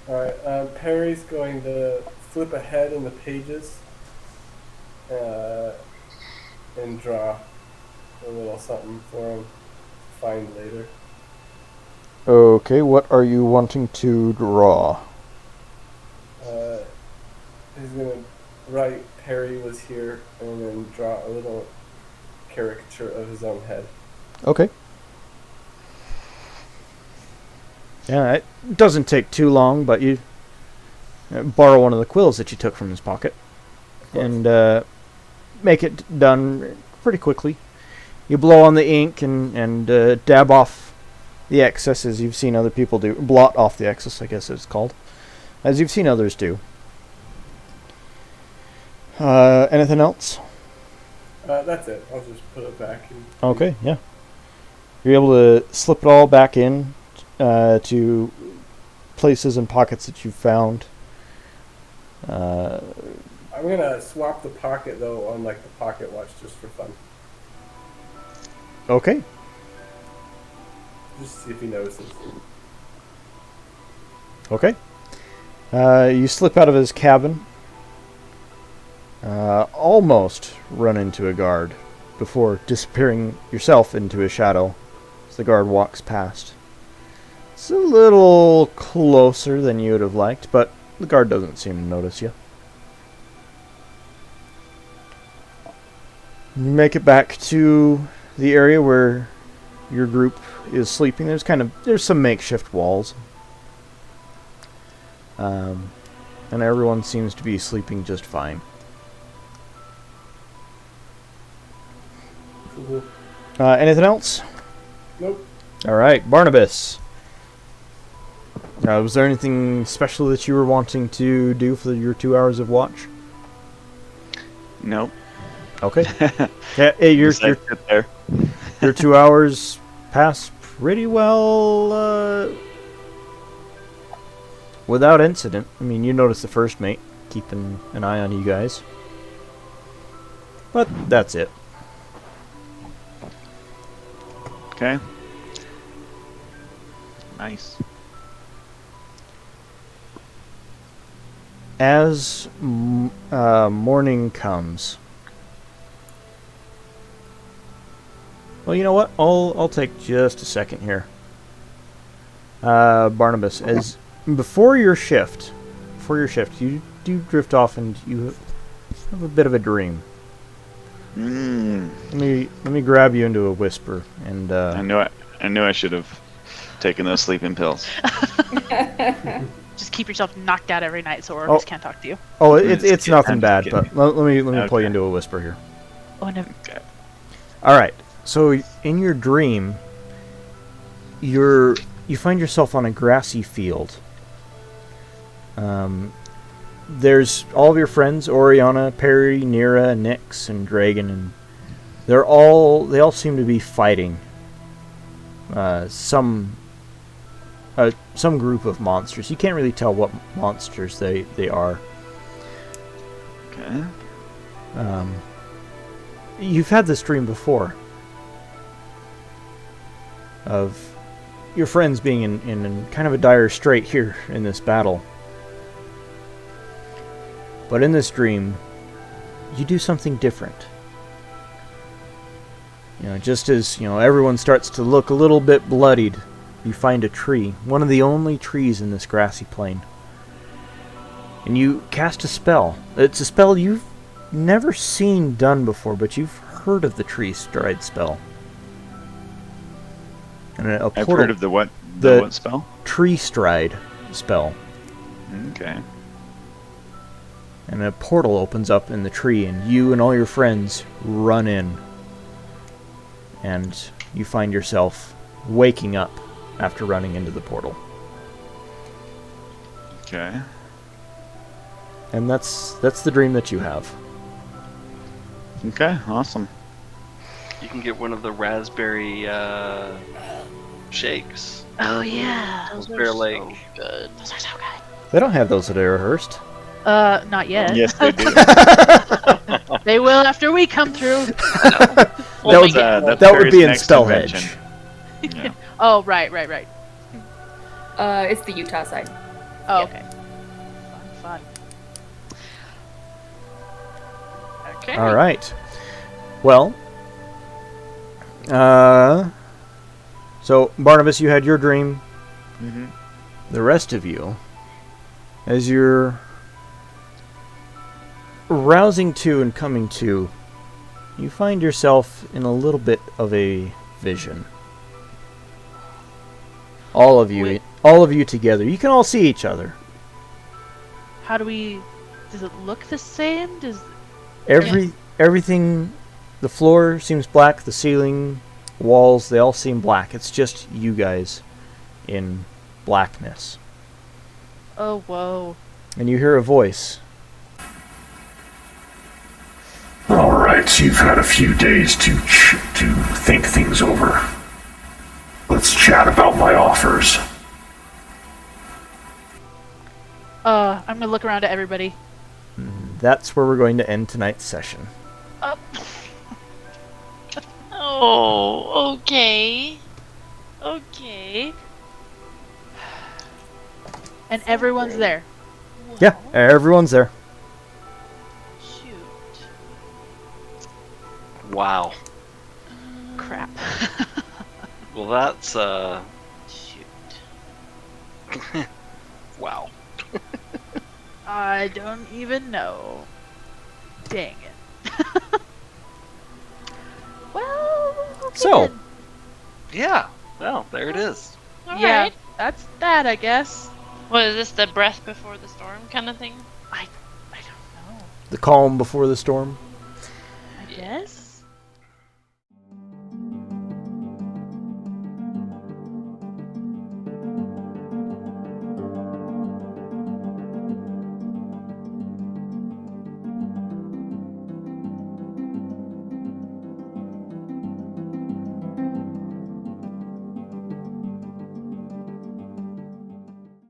Alright, Perry's going to flip ahead in the pages and draw a little something for him to find later. Okay, what are you wanting to draw? He's going to write Perry was here and then draw a little caricature of his own head. Okay. Yeah, it doesn't take too long, but you borrow one of the quills that you took from his pocket and make it done pretty quickly. You blow on the ink and dab off the excess, as you've seen other people do. Blot off the excess, I guess it's called, as you've seen others do. Anything else? That's it. I'll just put it back. Okay, yeah. You're able to slip it all back in to places and pockets that you've found. I'm gonna swap the pocket though on like the pocket watch just for fun. Okay. Just to see if he notices. Okay. You slip out of his cabin. Almost run into a guard before disappearing yourself into a shadow as the guard walks past. It's a little closer than you would have liked, but the guard doesn't seem to notice you. You make it back to the area where your group is sleeping. There's some makeshift walls. And everyone seems to be sleeping just fine. Cool. Anything else? Nope. All right, Barnabas. Was there anything special that you were wanting to do for your 2 hours of watch? Nope. Okay. Yeah, hey, Just sit there. your 2 hours pass pretty well without incident. I mean, you notice the first mate keeping an eye on you guys. But that's it. Okay. Nice. As morning comes, well, you know what? I'll take just a second here. Barnabas, as before your shift, you do drift off and you have a bit of a dream. Let me grab you into a whisper, and I knew I should have taken those sleeping pills. Just keep yourself knocked out every night so Orvis can't talk to you. oh, it's nothing bad. kidding. But let me pull Okay. you into a whisper here. Oh, no. Okay. All right. So in your dream, you find yourself on a grassy field. There's all of your friends: Oriana, Perry, Nira, Nyx, and Dragon, and they all seem to be fighting some group of monsters. You can't really tell what monsters they are. Okay. You've had this dream before of your friends being in kind of a dire strait here in this battle. But in this dream, you do something different. Just as, everyone starts to look a little bit bloodied, you find a tree, one of the only trees in this grassy plain. And you cast a spell. It's a spell you've never seen done before, but you've heard of the tree stride spell. And a I've portal, heard of the what? the- The what spell? tree stride spell. Okay. And a portal opens up in the tree, and you and all your friends run in. And you find yourself waking up after running into the portal. Okay. And that's the dream that you have. Okay. Awesome. You can get one of the raspberry shakes. Oh yeah, those Bear are Lake. so good. Those are so good. They don't have those at Arrowhurst. Not yet. Yes, they do. They will after we come through. That would- That's that would Barry's be in next Spellhedge. convention. Yeah. Oh, right. It's the Utah side. Oh, Yeah. okay. Fun. Okay. All right. Well, so Barnabas, you had your dream. Mm-hmm. The rest of you, as you're rousing to and coming to, you find yourself in a little bit of a vision. All of you together. You can all see each other. How do we... Does it look the same? Everything, the floor seems black, the ceiling, walls, they all seem black. It's just you guys in blackness. Oh, whoa. And you hear a voice. All right, so you've had a few days to think things over. Let's chat about my offers. I'm gonna look around at everybody. That's where we're going to end tonight's session. Oh, okay. Okay. And everyone's there. Yeah, everyone's there. Shoot. Wow. Crap. Well, that's Shoot. wow. I don't even know. Dang it. Well, okay So, then. Yeah. Well, there it is. All Yeah, right. that's that, I guess. What is this? The breath before the storm kind of thing? I don't know. the calm before the storm.